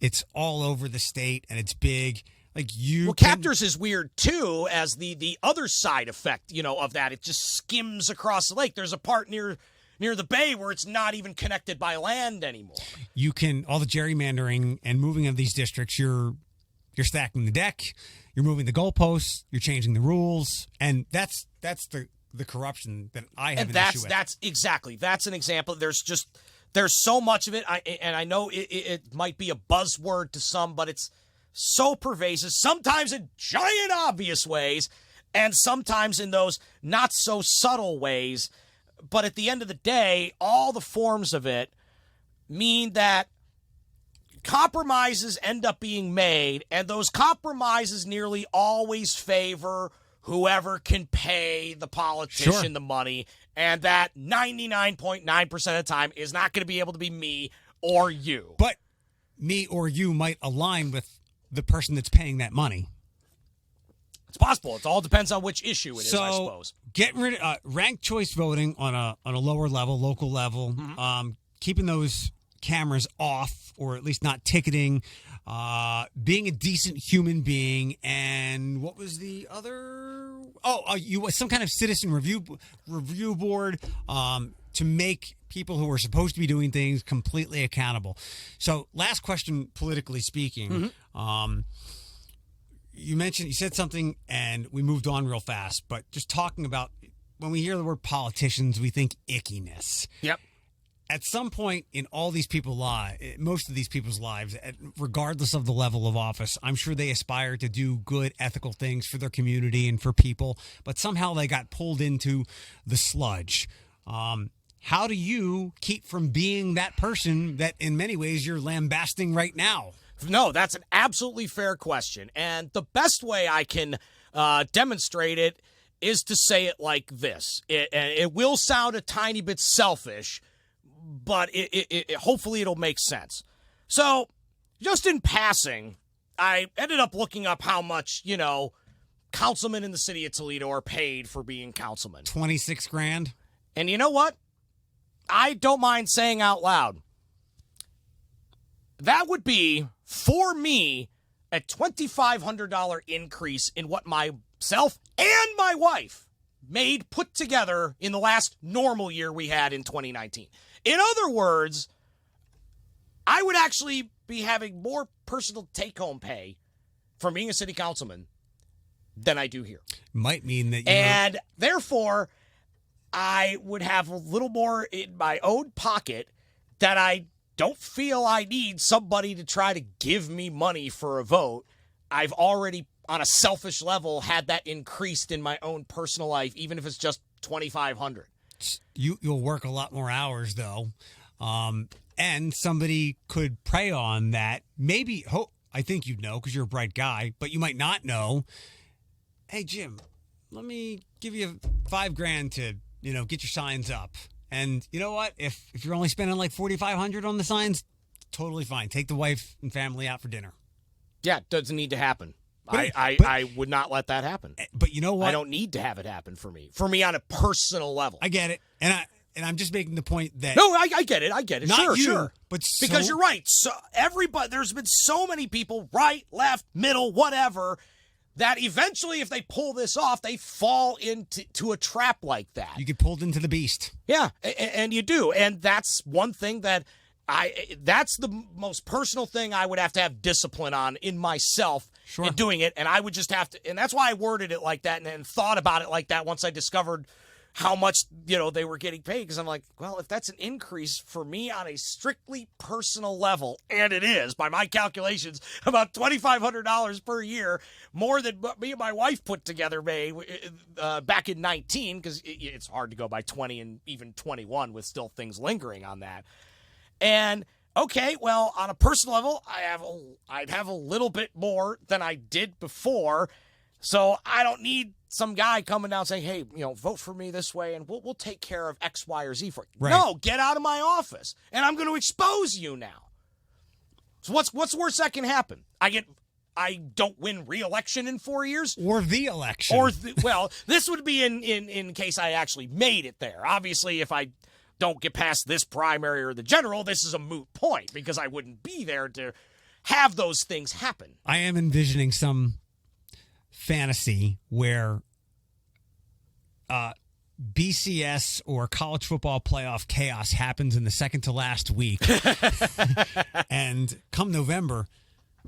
it's all over the state and it's big. Like Captors is weird too, as the other side effect, of that. It just skims across the lake. There's a part near the bay where it's not even connected by land anymore. You can, all the gerrymandering and moving of these districts, you're stacking the deck, you're moving the goalposts, you're changing the rules, and that's the corruption that I have an issue with. That's an example. There's so much of it, and I know it might be a buzzword to some, but it's so pervasive, sometimes in giant obvious ways, and sometimes in those not so subtle ways. But at the end of the day, all the forms of it mean that compromises end up being made, and those compromises nearly always favor whoever can pay the politician the money, and that 99.9% of the time is not going to be able to be me or you. But me or you might align with the person that's paying that money. It's possible. It all depends on which issue it is, I suppose. Get rid of ranked choice voting on a lower level, local level, keeping those cameras off, or at least not ticketing, being a decent human being, and what was the other? Some kind of citizen review board to make people who are supposed to be doing things completely accountable. So, last question, politically speaking. You said something, and we moved on real fast, but just talking about, when we hear the word politicians, we think ickiness. Yep. At some point in all these people's lives, most of these people's lives, regardless of the level of office, I'm sure they aspire to do good, ethical things for their community and for people, but somehow they got pulled into the sludge. How do you keep from being that person that in many ways you're lambasting right now? No, that's an absolutely fair question. And the best way I can demonstrate it is to say it like this. It will sound a tiny bit selfish, but hopefully it'll make sense. So, just in passing, I ended up looking up how much, councilmen in the city of Toledo are paid for being councilmen. $26,000. And you know what? I don't mind saying out loud, that would be, for me, a $2,500 increase in what myself and my wife made put together in the last normal year we had in 2019. In other words, I would actually be having more personal take-home pay from being a city councilman than I do here. Might mean that and therefore, I would have a little more in my own pocket that I don't feel I need somebody to try to give me money for a vote. I've already, on a selfish level, had that increased in my own personal life, even if it's just $2,500. You'll work a lot more hours, though. And somebody could prey on that. Maybe, I think you'd know because you're a bright guy, but you might not know. Hey, Jim, let me give you $5,000 to, get your signs up. And you know what? If you're only spending like $4,500 on the signs, totally fine. Take the wife and family out for dinner. Yeah, it doesn't need to happen. But I would not let that happen. But you know what? I don't need to have it happen for me. For me on a personal level. I get it. And I'm just making the point that... No, I get it. I get it. Not Sure. But because you're right. So everybody, there's been so many people, right, left, middle, whatever, that eventually if they pull this off, they fall into a trap like that. You get pulled into the beast. Yeah, and you do. And that's one thing that that's the most personal thing I would have to have discipline on in myself in doing it. And I would just have to, and that's why I worded it like that and thought about it like that once I discovered how much, they were getting paid. Because I'm like, well, if that's an increase for me on a strictly personal level, and it is, by my calculations, about $2,500 per year, more than me and my wife put together made back in 19, because it's hard to go by 20 and even 21 with still things lingering on that. And okay, well, on a personal level, I'd have a little bit more than I did before, so I don't need some guy coming down saying, "Hey, vote for me this way, and we'll take care of X, Y, or Z for you." Right. No, get out of my office, and I'm going to expose you now. So what's the worst that can happen? I don't win re-election in 4 years, or the election, well, this would be in case I actually made it there. Obviously, if I don't get past this primary or the general, this is a moot point because I wouldn't be there to have those things happen. I am envisioning some fantasy where BCS or college football playoff chaos happens in the second to last week. And come November,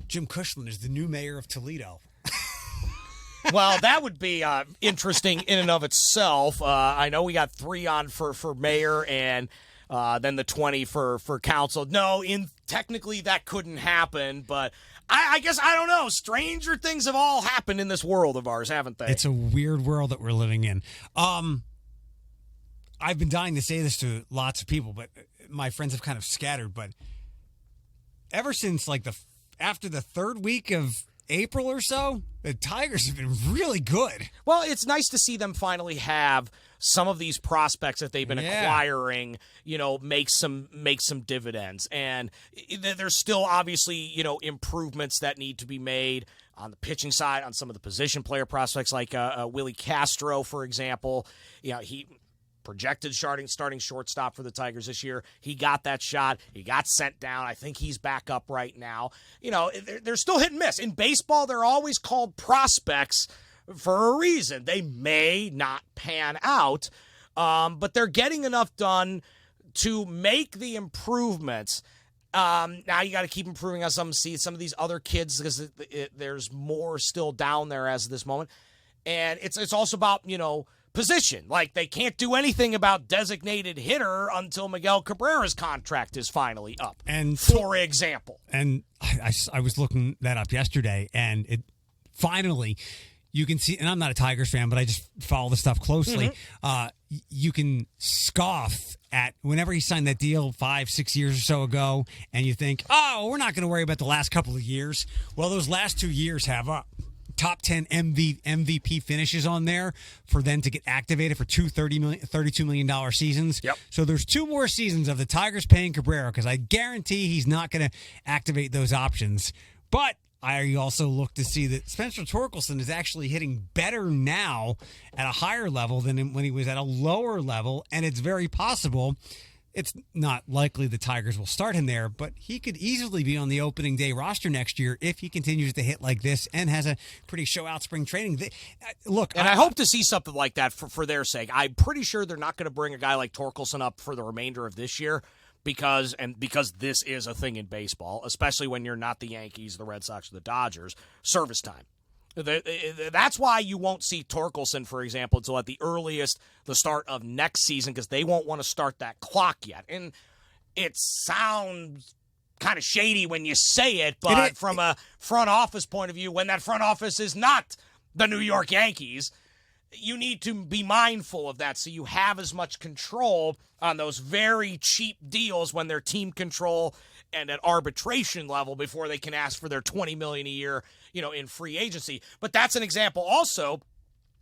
Jim Kushlan is the new mayor of Toledo. Well, that would be interesting in and of itself. I know we got 3 on for mayor and then the 20 for council. No, technically that couldn't happen, but I guess, I don't know. Stranger things have all happened in this world of ours, haven't they? It's a weird world that we're living in. I've been dying to say this to lots of people, but my friends have kind of scattered. But ever since after the third week of April or so, the Tigers have been really good. Well, it's nice to see them finally have some of these prospects that they've been acquiring, make some dividends. And there's still obviously, improvements that need to be made on the pitching side, on some of the position player prospects like Willie Castro, for example. He projected starting shortstop for the Tigers this year. He got that shot. He got sent down. I think he's back up right now. They're still hit and miss. In baseball, they're always called prospects for a reason. They may not pan out, but they're getting enough done to make the improvements. Now you got to keep improving on some of these other kids because there's more still down there as of this moment. And it's also about, position. Like, they can't do anything about designated hitter until Miguel Cabrera's contract is finally up, for example. And I was looking that up yesterday, and it finally, you can see, and I'm not a Tigers fan, but I just follow the stuff closely. Mm-hmm. You can scoff at whenever he signed that deal 5-6 years or so ago, and you think, oh, we're not going to worry about the last couple of years. Well, those last 2 years have top 10 MVP finishes on there for them to get activated for two $32 million seasons. Yep. So there's 2 more seasons of the Tigers paying Cabrera because I guarantee he's not going to activate those options. But I also look to see that Spencer Torkelson is actually hitting better now at a higher level than when he was at a lower level, and it's very possible. It's not likely the Tigers will start him there, but he could easily be on the opening day roster next year if he continues to hit like this and has a pretty show-out spring training. I hope to see something like that for their sake. I'm pretty sure they're not going to bring a guy like Torkelson up for the remainder of this year because this is a thing in baseball, especially when you're not the Yankees, the Red Sox, or the Dodgers. Service time. That's why you won't see Torkelson, for example, until at the earliest the start of next season, because they won't want to start that clock yet. And it sounds kind of shady when you say it, but from a front office point of view, when that front office is not the New York Yankees, you need to be mindful of that so you have as much control on those very cheap deals when they're team control and at arbitration level before they can ask for their $20 million a year, in free agency. But that's an example also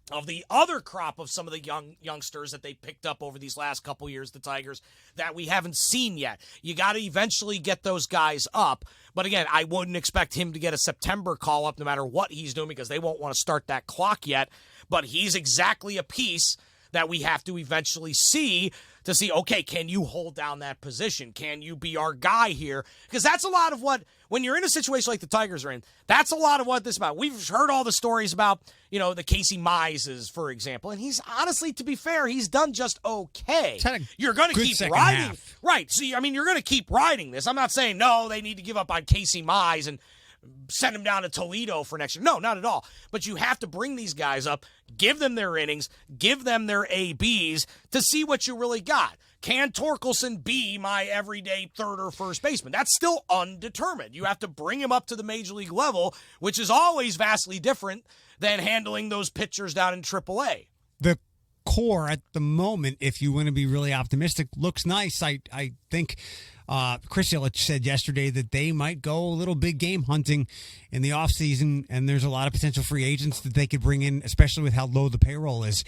of the other crop of some of the youngsters that they picked up over these last couple years, the Tigers, that we haven't seen yet. You got to eventually get those guys up. But again, I wouldn't expect him to get a September call-up no matter what he's doing because they won't want to start that clock yet. But he's exactly a piece that we have to eventually see to see, okay, can you hold down that position? Can you be our guy here? Because that's a lot of what, when you're in a situation like the Tigers are in, that's a lot of what this is about. We've heard all the stories about, the Casey Mizes, for example, and he's honestly, to be fair, he's done just okay. You're going to keep riding. Half. Right. So, you're going to keep riding this. I'm not saying, no, they need to give up on Casey Mize and send him down to Toledo for next year. No, not at all. But you have to bring these guys up, give them their innings, give them their ABs to see what you really got. Can Torkelson be my everyday third or first baseman? That's still undetermined. You have to bring him up to the major league level, which is always vastly different than handling those pitchers down in AAA. The core at the moment, if you want to be really optimistic, looks nice. I think Chris Ilitch said yesterday that they might go a little big game hunting in the offseason, and there's a lot of potential free agents that they could bring in, especially with how low the payroll is.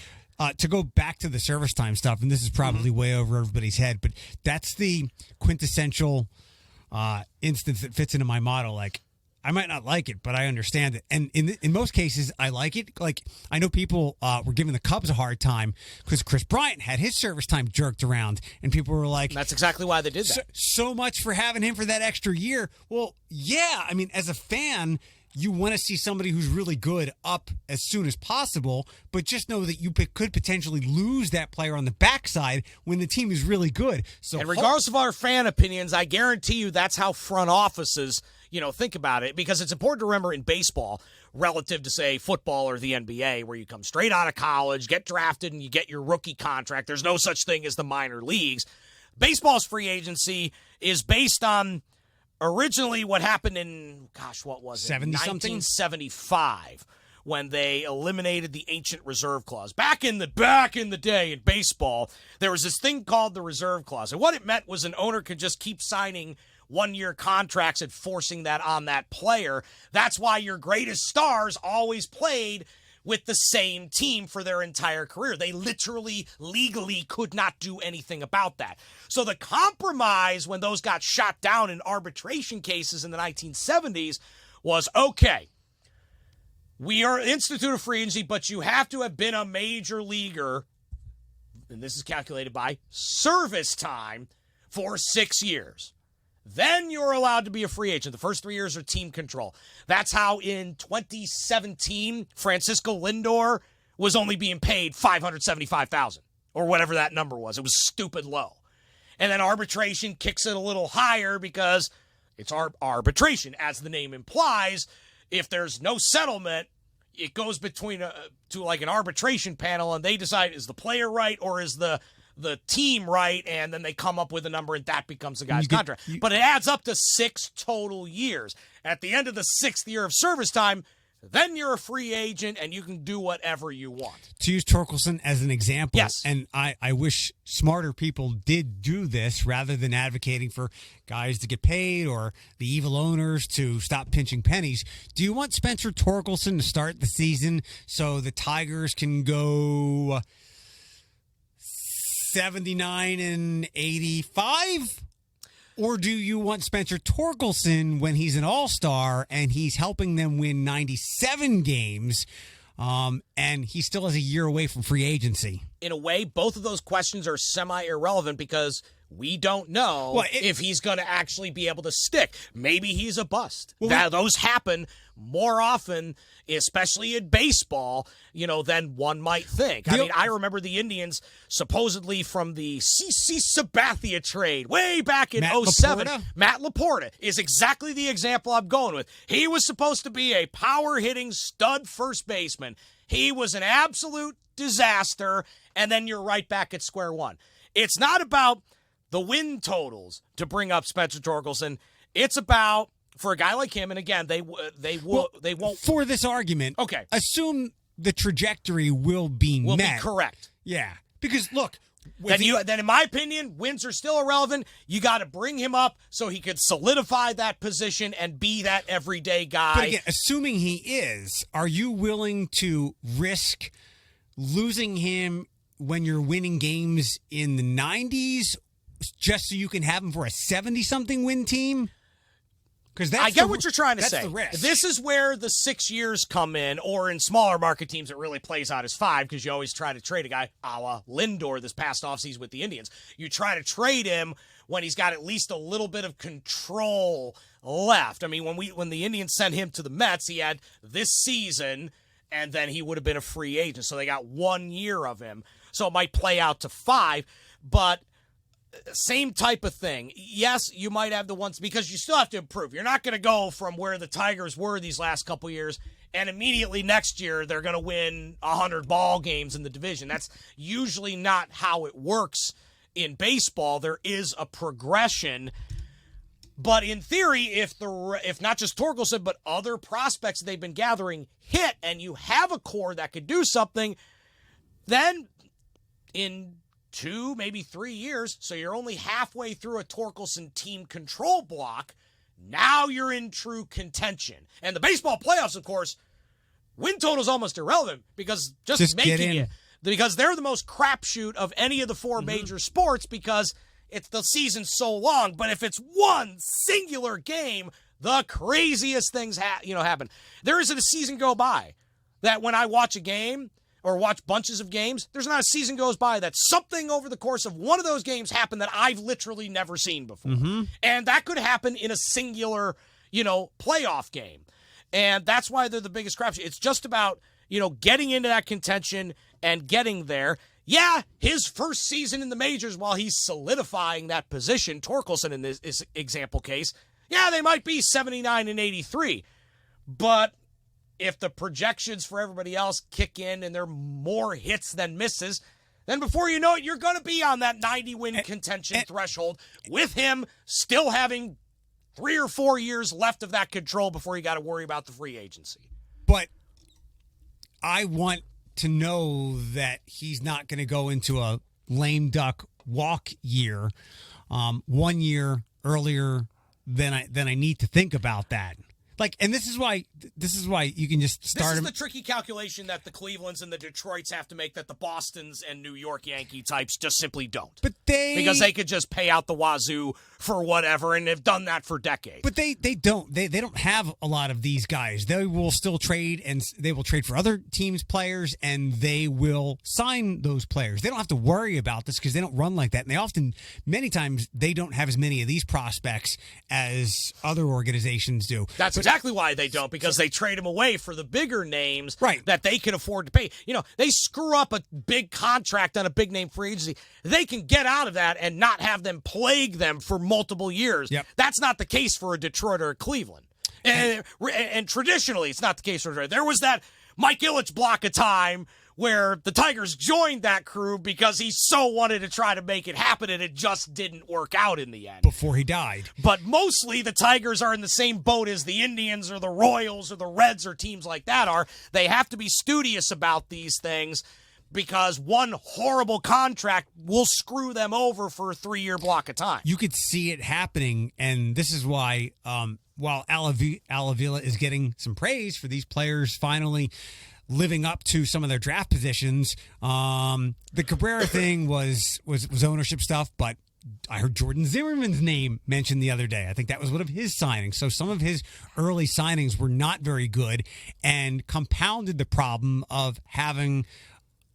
To go back to the service time stuff, and this is probably way over everybody's head, but that's the quintessential instance that fits into my model. Like, I might not like it, but I understand it. And in most cases, I like it. Like, I know people were giving the Cubs a hard time because Chris Bryant had his service time jerked around, and people were like, that's exactly why they did that. So much for having him for that extra year. Well, yeah. I mean, as a fan, you want to see somebody who's really good up as soon as possible, but just know that you could potentially lose that player on the backside when the team is really good. So, and regardless of our fan opinions, I guarantee you that's how front offices think about it, because it's important to remember in baseball, relative to, say, football or the NBA, where you come straight out of college, get drafted, and you get your rookie contract. There's no such thing as the minor leagues. Baseball's free agency is based on originally what happened in, what was it? 1975, when they eliminated the ancient reserve clause. Back in the day in baseball, there was this thing called the reserve clause. And what it meant was an owner could just keep signing one-year contracts and forcing that on that player. That's why your greatest stars always played with the same team for their entire career. They literally, legally could not do anything about that. So the compromise when those got shot down in arbitration cases in the 1970s was, okay, we are institute of free agency, but you have to have been a major leaguer, and this is calculated by service time, for 6 years. Then you're allowed to be a free agent. The first 3 years are team control. That's how in 2017, Francisco Lindor was only being paid $575,000 or whatever that number was. It was stupid low. And then arbitration kicks it a little higher because it's arbitration. As the name implies, if there's no settlement, it goes between to like an arbitration panel, and they decide, is the player right or is the team right, and then they come up with a number, and that becomes the guy's contract. But it adds up to 6 total years. At the end of the 6th year of service time, then you're a free agent, and you can do whatever you want. To use Torkelson as an example, yes, and I wish smarter people did do this rather than advocating for guys to get paid or the evil owners to stop pinching pennies. Do you want Spencer Torkelson to start the season so the Tigers can go 79-85? Or do you want Spencer Torkelson when he's an all-star and he's helping them win 97 games and he still has a year away from free agency? In a way, both of those questions are semi-irrelevant because we don't know if he's going to actually be able to stick. Maybe he's a bust. Those happen more often, especially in baseball, than one might think. I mean, I remember the Indians supposedly from the CC Sabathia trade way back in 2007. Matt Laporta is exactly the example I'm going with. He was supposed to be a power-hitting stud first baseman. He was an absolute disaster, and then you're right back at square one. It's not about the win totals to bring up Spencer Torkelson. It's about, for a guy like him, and again, they won't. For this argument, okay, assume the trajectory will be met. Be correct. Yeah, because look. Then in my opinion, wins are still irrelevant. You got to bring him up so he could solidify that position and be that everyday guy. But again, assuming he is, are you willing to risk losing him when you're winning games in the 90s just so you can have him for a 70-something win team? Because I get what you're trying to say. The risk. This is where the 6 years come in, or in smaller market teams, it really plays out as 5 because you always try to trade a guy a la Lindor this past offseason with the Indians. You try to trade him when he's got at least a little bit of control left. I mean, when the Indians sent him to the Mets, he had this season, and then he would have been a free agent. So they got 1 year of him. So it might play out to 5, but same type of thing. Yes, you might have the ones because you still have to improve. You're not going to go from where the Tigers were these last couple years and immediately next year they're going to win 100 ball games in the division. That's usually not how it works in baseball. There is a progression. But in theory, if not just Torkelson, but other prospects they've been gathering hit and you have a core that could do something, then in 2, maybe 3 years, so you're only halfway through a Torkelson team control block, now you're in true contention. And the baseball playoffs, of course, win total is almost irrelevant because just making it, because they're the most crapshoot of any of the 4 major sports because the season's so long. But if it's one singular game, the craziest things happen. There isn't a season go by that when I watch a game or watch bunches of games, there's not a season goes by that something over the course of one of those games happened that I've literally never seen before. And that could happen in a singular, playoff game. And that's why they're the biggest crapshoot. It's just about, getting into that contention and getting there. Yeah, his first season in the majors while he's solidifying that position, Torkelson in this example case, yeah, they might be 79 and 83. But if the projections for everybody else kick in and there are more hits than misses, then before you know it, you're going to be on that 90-win contention threshold with him still having 3 or 4 years left of that control before you got to worry about the free agency. But I want to know that he's not going to go into a lame duck walk year 1 year earlier than I need to think about that. And this is why you can just start him. This is the tricky calculation that the Clevelands and the Detroits have to make that the Bostons and New York Yankee types just simply don't. Because they could just pay out the wazoo for whatever, and they've done that for decades. But they don't. They don't have a lot of these guys. They will still trade, and they will trade for other teams' players, and they will sign those players. They don't have to worry about this because they don't run like that. And many times, they don't have as many of these prospects as other organizations do. That's exactly why they don't, because they trade them away for the bigger names that they can afford to pay. They screw up a big contract on a big name free agency. They can get out of that and not have them plague them for multiple years. Yep. That's not the case for a Detroit or a Cleveland. And traditionally, it's not the case for Detroit. There was that Mike Ilitch block of time where the Tigers joined that crew because he so wanted to try to make it happen, and it just didn't work out in the end. Before he died. But mostly the Tigers are in the same boat as the Indians or the Royals or the Reds or teams like that are. They have to be studious about these things because one horrible contract will screw them over for a 3-year block of time. You could see it happening, and this is why while Alavila is getting some praise for these players finally living up to some of their draft positions. The Cabrera thing was ownership stuff, but I heard Jordan Zimmerman's name mentioned the other day. I think that was one of his signings. So some of his early signings were not very good and compounded the problem of having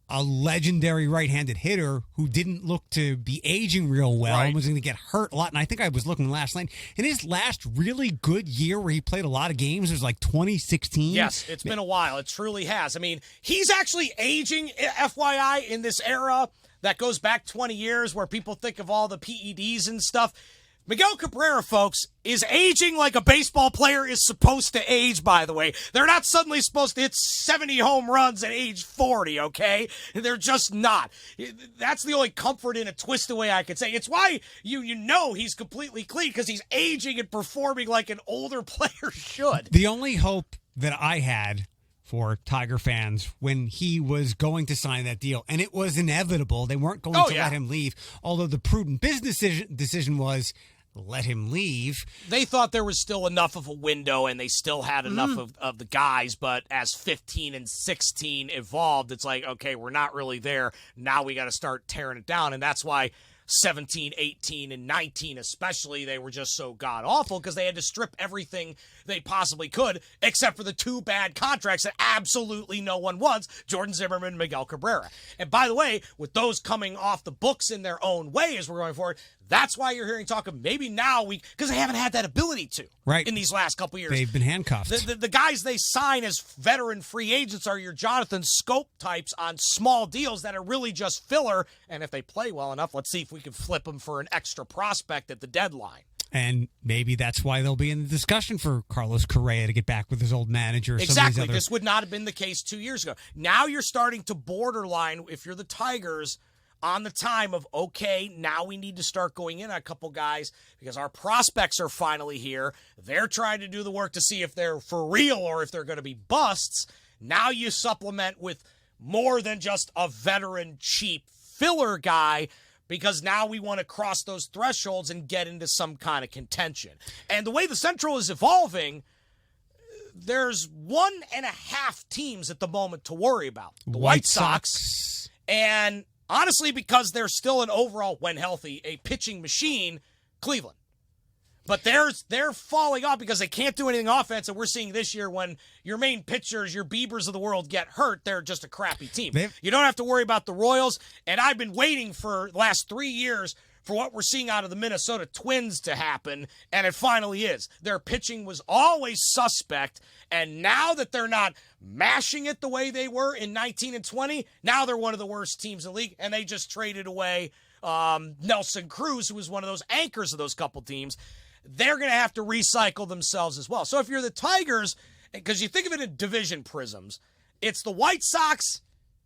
a legendary right-handed hitter who didn't look to be aging real well and was going to get hurt a lot. And I think I was looking last night. In his last really good year where he played a lot of games, it was like 2016. Yes, it's been a while. It truly has. I mean, he's actually aging, FYI, in this era that goes back 20 years where people think of all the PEDs and stuff. Miguel Cabrera, folks, is aging like a baseball player is supposed to age, by the way. They're not suddenly supposed to hit 70 home runs at age 40, okay? They're just not. That's the only comfort in a twisted way I could say. It's why you know he's completely clean, because he's aging and performing like an older player should. The only hope that I had for Tiger fans when he was going to sign that deal, and it was inevitable. They weren't going to let him leave, although the prudent business decision was let him leave. They thought there was still enough of a window and they still had enough of the guys, but as 15 and 16 evolved, it's like, okay, we're not really there. Now we got to start tearing it down, and that's why 17, 18, and 19 especially, they were just so god-awful because they had to strip everything they possibly could except for the two bad contracts that absolutely no one wants, Jordan Zimmerman and Miguel Cabrera. And by the way, with those coming off the books in their own way as we're going forward, that's why you're hearing talk of maybe now because they haven't had that ability to in these last couple years. They've been handcuffed. The guys they sign as veteran free agents are your Jonathan Scope types on small deals that are really just filler. And if they play well enough, let's see if we can flip them for an extra prospect at the deadline. And maybe that's why they'll be in the discussion for Carlos Correa to get back with his old manager. Exactly. This would not have been the case 2 years ago. Now you're starting to borderline, if you're the Tigers, on the time of, okay, now we need to start going in on a couple guys because our prospects are finally here. They're trying to do the work to see if they're for real or if they're going to be busts. Now you supplement with more than just a veteran cheap filler guy because now we want to cross those thresholds and get into some kind of contention. And the way the Central is evolving, there's 1.5 teams at the moment to worry about. The White Sox. And honestly, because they're still an overall, when healthy, a pitching machine, Cleveland. But they're falling off because they can't do anything offense, and we're seeing this year when your main pitchers, your Biebers of the world, get hurt, they're just a crappy team. You don't have to worry about the Royals, and I've been waiting for the last 3 years for what we're seeing out of the Minnesota Twins to happen, and it finally is. Their pitching was always suspect, and now that they're not mashing it the way they were in 19 and 20, now they're one of the worst teams in the league, and they just traded away Nelson Cruz, who was one of those anchors of those couple teams. They're going to have to recycle themselves as well. So if you're the Tigers, because you think of it in division prisms, it's the White Sox,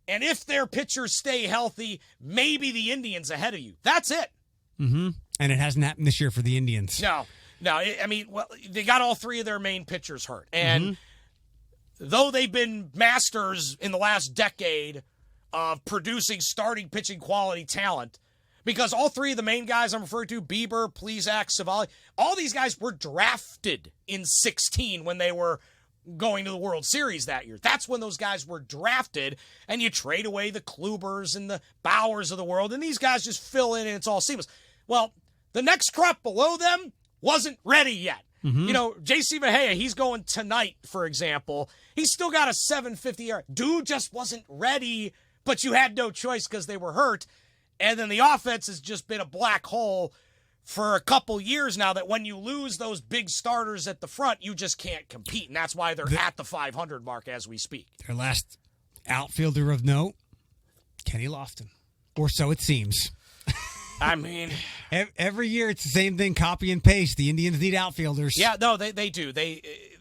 and if their pitchers stay healthy, maybe the Indians ahead of you. That's it. Mm-hmm. And it hasn't happened this year for the Indians. No. I mean, well, they got all three of their main pitchers hurt. And though they've been masters in the last decade of producing starting pitching quality talent, because all three of the main guys I'm referring to, Bieber, Plesac, Savali, all these guys were drafted in 16 when they were going to the World Series that year. That's when those guys were drafted, and you trade away the Klubers and the Bowers of the world, and these guys just fill in and it's all seamless. Well, the next crop below them wasn't ready yet. You know, J.C. Mejia, he's going tonight, for example. He's still got a 750 ERA. Dude just wasn't ready, but you had no choice because they were hurt. And then the offense has just been a black hole for a couple years now that when you lose those big starters at the front, you just can't compete. And that's why they're at the 500 mark as we speak. Their last outfielder of note, Kenny Lofton. Or so it seems. I mean, every year it's the same thing, copy and paste. The Indians need outfielders. Yeah, no, they do.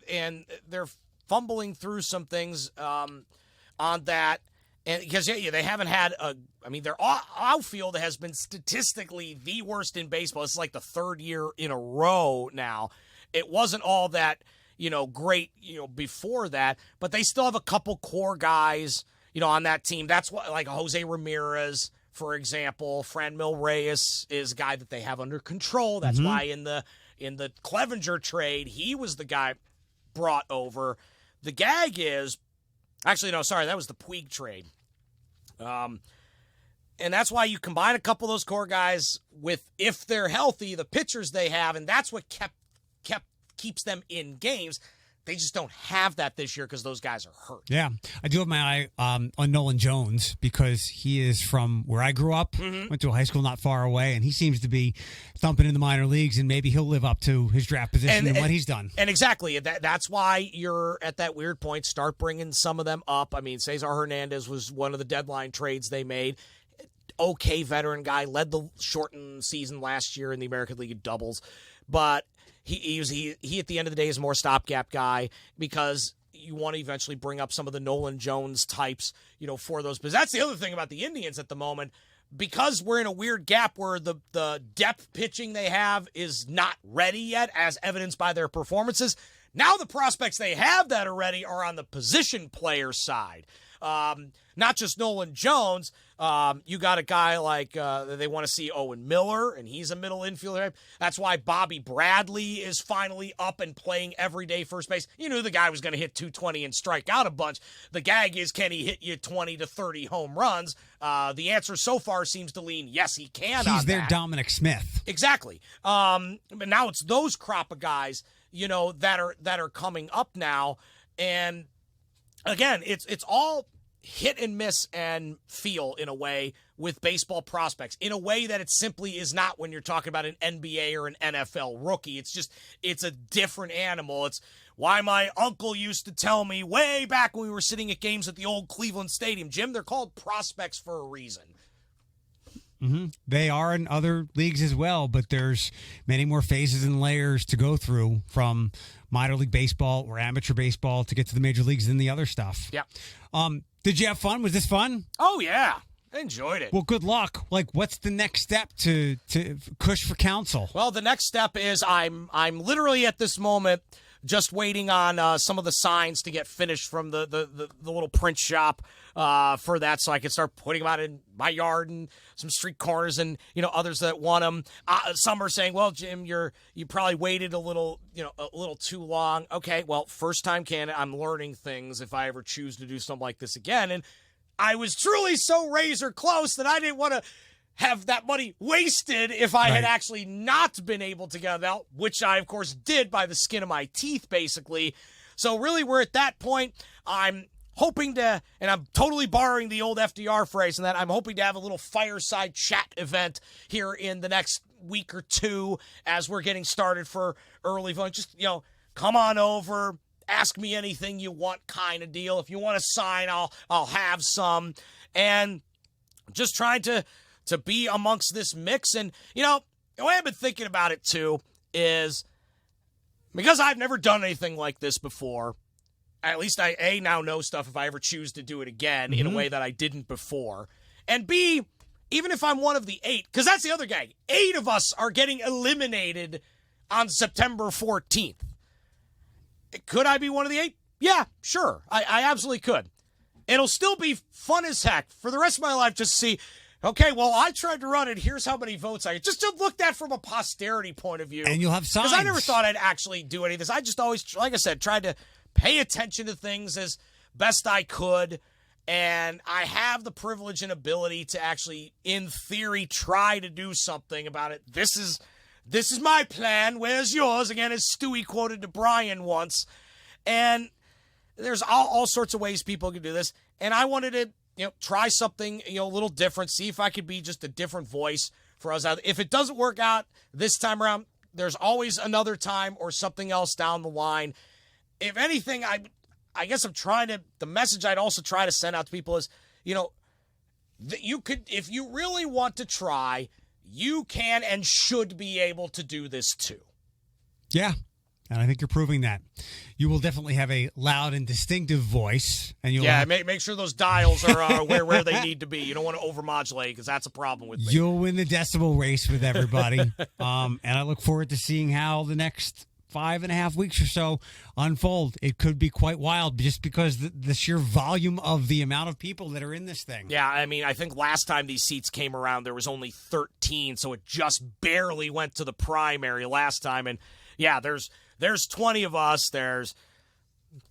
And they're fumbling through some things on that. And because they haven't had their outfield has been statistically the worst in baseball. It's like the third year in a row now. It wasn't all that, great, before that, but they still have a couple core guys, on that team. That's what, like Jose Ramirez, for example. Franmil Reyes is a guy that they have under control. That's why in the Clevenger trade, he was the guy brought over. The gag is, actually, no, sorry, that was the Puig trade. And that's why you combine a couple of those core guys with, if they're healthy, the pitchers they have, and that's what keeps them in games. They just don't have that this year because those guys are hurt. Yeah. I do have my eye on Nolan Jones because he is from where I grew up, went to a high school not far away, and he seems to be thumping in the minor leagues, and maybe he'll live up to his draft position and what he's done. And exactly. That's why you're at that weird point. Start bringing some of them up. I mean, Cesar Hernandez was one of the deadline trades they made. Okay, veteran guy, led the shortened season last year in the American League of Doubles, but he at the end of the day is more stopgap guy because you want to eventually bring up some of the Nolan Jones types, for those. But that's the other thing about the Indians at the moment, because we're in a weird gap where the depth pitching they have is not ready yet, as evidenced by their performances. Now the prospects they have that are ready are on the position player side. Not just Nolan Jones. You got a guy like they want to see Owen Miller, and he's a middle infielder. That's why Bobby Bradley is finally up and playing everyday first base. You knew the guy was going to hit 220 and strike out a bunch. The gag is, can he hit you 20 to 30 home runs? The answer so far seems to lean yes, he can. He's their Dominic Smith. Exactly. But now it's those crop of guys, that are coming up now, and again, it's all hit and miss and feel in a way with baseball prospects, in a way that it simply is not when you're talking about an NBA or an NFL rookie. It's a different animal. It's why my uncle used to tell me way back when we were sitting at games at the old Cleveland Stadium, Jim, they're called prospects for a reason. Mm-hmm. They are in other leagues as well, but there's many more phases and layers to go through from minor league baseball or amateur baseball to get to the major leagues than the other stuff. Yeah. Did you have fun? Was this fun? Oh, yeah. I enjoyed it. Well, good luck. What's the next step to Kush for council? Well, the next step is I'm literally at this moment just waiting on some of the signs to get finished from the little print shop for that, so I can start putting them out in my yard and some street corners, and others that want them. Some are saying, "Well, Jim, you probably waited a little too long." Okay, well, first time candidate, I'm learning things if I ever choose to do something like this again, and I was truly so razor close that I didn't want to have that money wasted if I had actually not been able to get it out, which I, of course, did by the skin of my teeth, basically. So really, we're at that point. I'm hoping to, and I'm totally borrowing the old FDR phrase in that, I'm hoping to have a little fireside chat event here in the next week or two as we're getting started for early voting. Just, come on over, ask me anything you want kind of deal. If you want to sign, I'll have some. And just trying to be amongst this mix. And, the way I've been thinking about it, too, is because I've never done anything like this before, at least I, now know stuff if I ever choose to do it again in a way that I didn't before. And B, even if I'm one of the 8, because that's the other gag, 8 of us are getting eliminated on September 14th. Could I be one of the 8? Yeah, sure. I absolutely could. It'll still be fun as heck for the rest of my life just to see, okay, well, I tried to run it. Here's how many votes I just looked at from a posterity point of view. And you'll have signs. Because I never thought I'd actually do any of this. I just always, like I said, tried to pay attention to things as best I could. And I have the privilege and ability to actually, in theory, try to do something about it. This is my plan. Where's yours? Again, as Stewie quoted to Brian once. And there's all sorts of ways people can do this. And I wanted to, try something, a little different, see if I could be just a different voice for us. If it doesn't work out this time around, there's always another time or something else down the line. If anything, I guess the message I'd also try to send out to people is, that you could, if you really want to try, you can and should be able to do this too. Yeah. And I think you're proving that. You will definitely have a loud and distinctive voice. And you'll make sure those dials are where they need to be. You don't want to overmodulate because that's a problem with me. You'll win the decibel race with everybody. And I look forward to seeing how the next 5.5 weeks or so unfold. It could be quite wild just because the sheer volume of the amount of people that are in this thing. Yeah, I mean, I think last time these seats came around, there was only 13, so it just barely went to the primary last time. And yeah, there's 20 of us. There's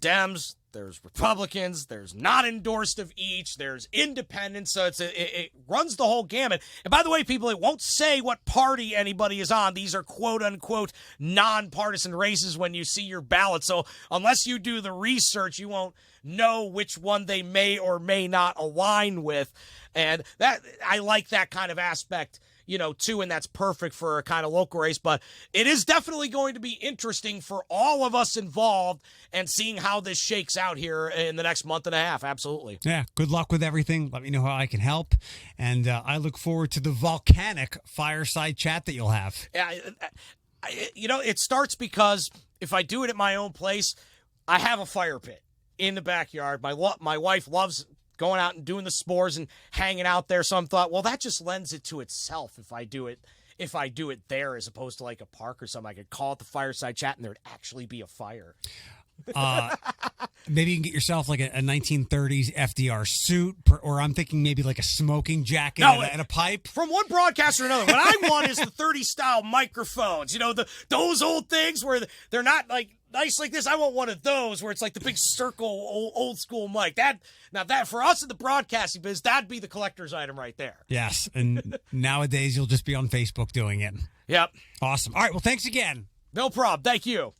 Dems, There's Republicans, there's not endorsed of each, there's independents, so it runs the whole gamut. And by the way, people, it won't say what party anybody is on. These are quote-unquote nonpartisan races when you see your ballot. So unless you do the research, you won't know which one they may or may not align with. And that I like that kind of aspect, too, and that's perfect for a kind of local race. But it is definitely going to be interesting for all of us involved and seeing how this shakes out here in the next month and a half. Absolutely. Yeah, good luck with everything. Let me know how I can help. And I look forward to the volcanic fireside chat that you'll have. Yeah, it starts because if I do it at my own place, I have a fire pit in the backyard. My wife loves going out and doing the s'mores and hanging out there. So I'm thought, well, that just lends it to itself if I do it there as opposed to like a park or something. I could call it the fireside chat and there'd actually be a fire. Maybe you can get yourself like a 1930s FDR suit, or I'm thinking maybe like a smoking jacket and a pipe. From one broadcaster to another. What I want is the 30s style microphones. Those old things where they're not like nice like this. I want one of those where it's like the big circle old school mic. That for us in the broadcasting biz, that'd be the collector's item right there. Yes, and nowadays you'll just be on Facebook doing it. Yep. Awesome. All right, well, thanks again. No problem. Thank you.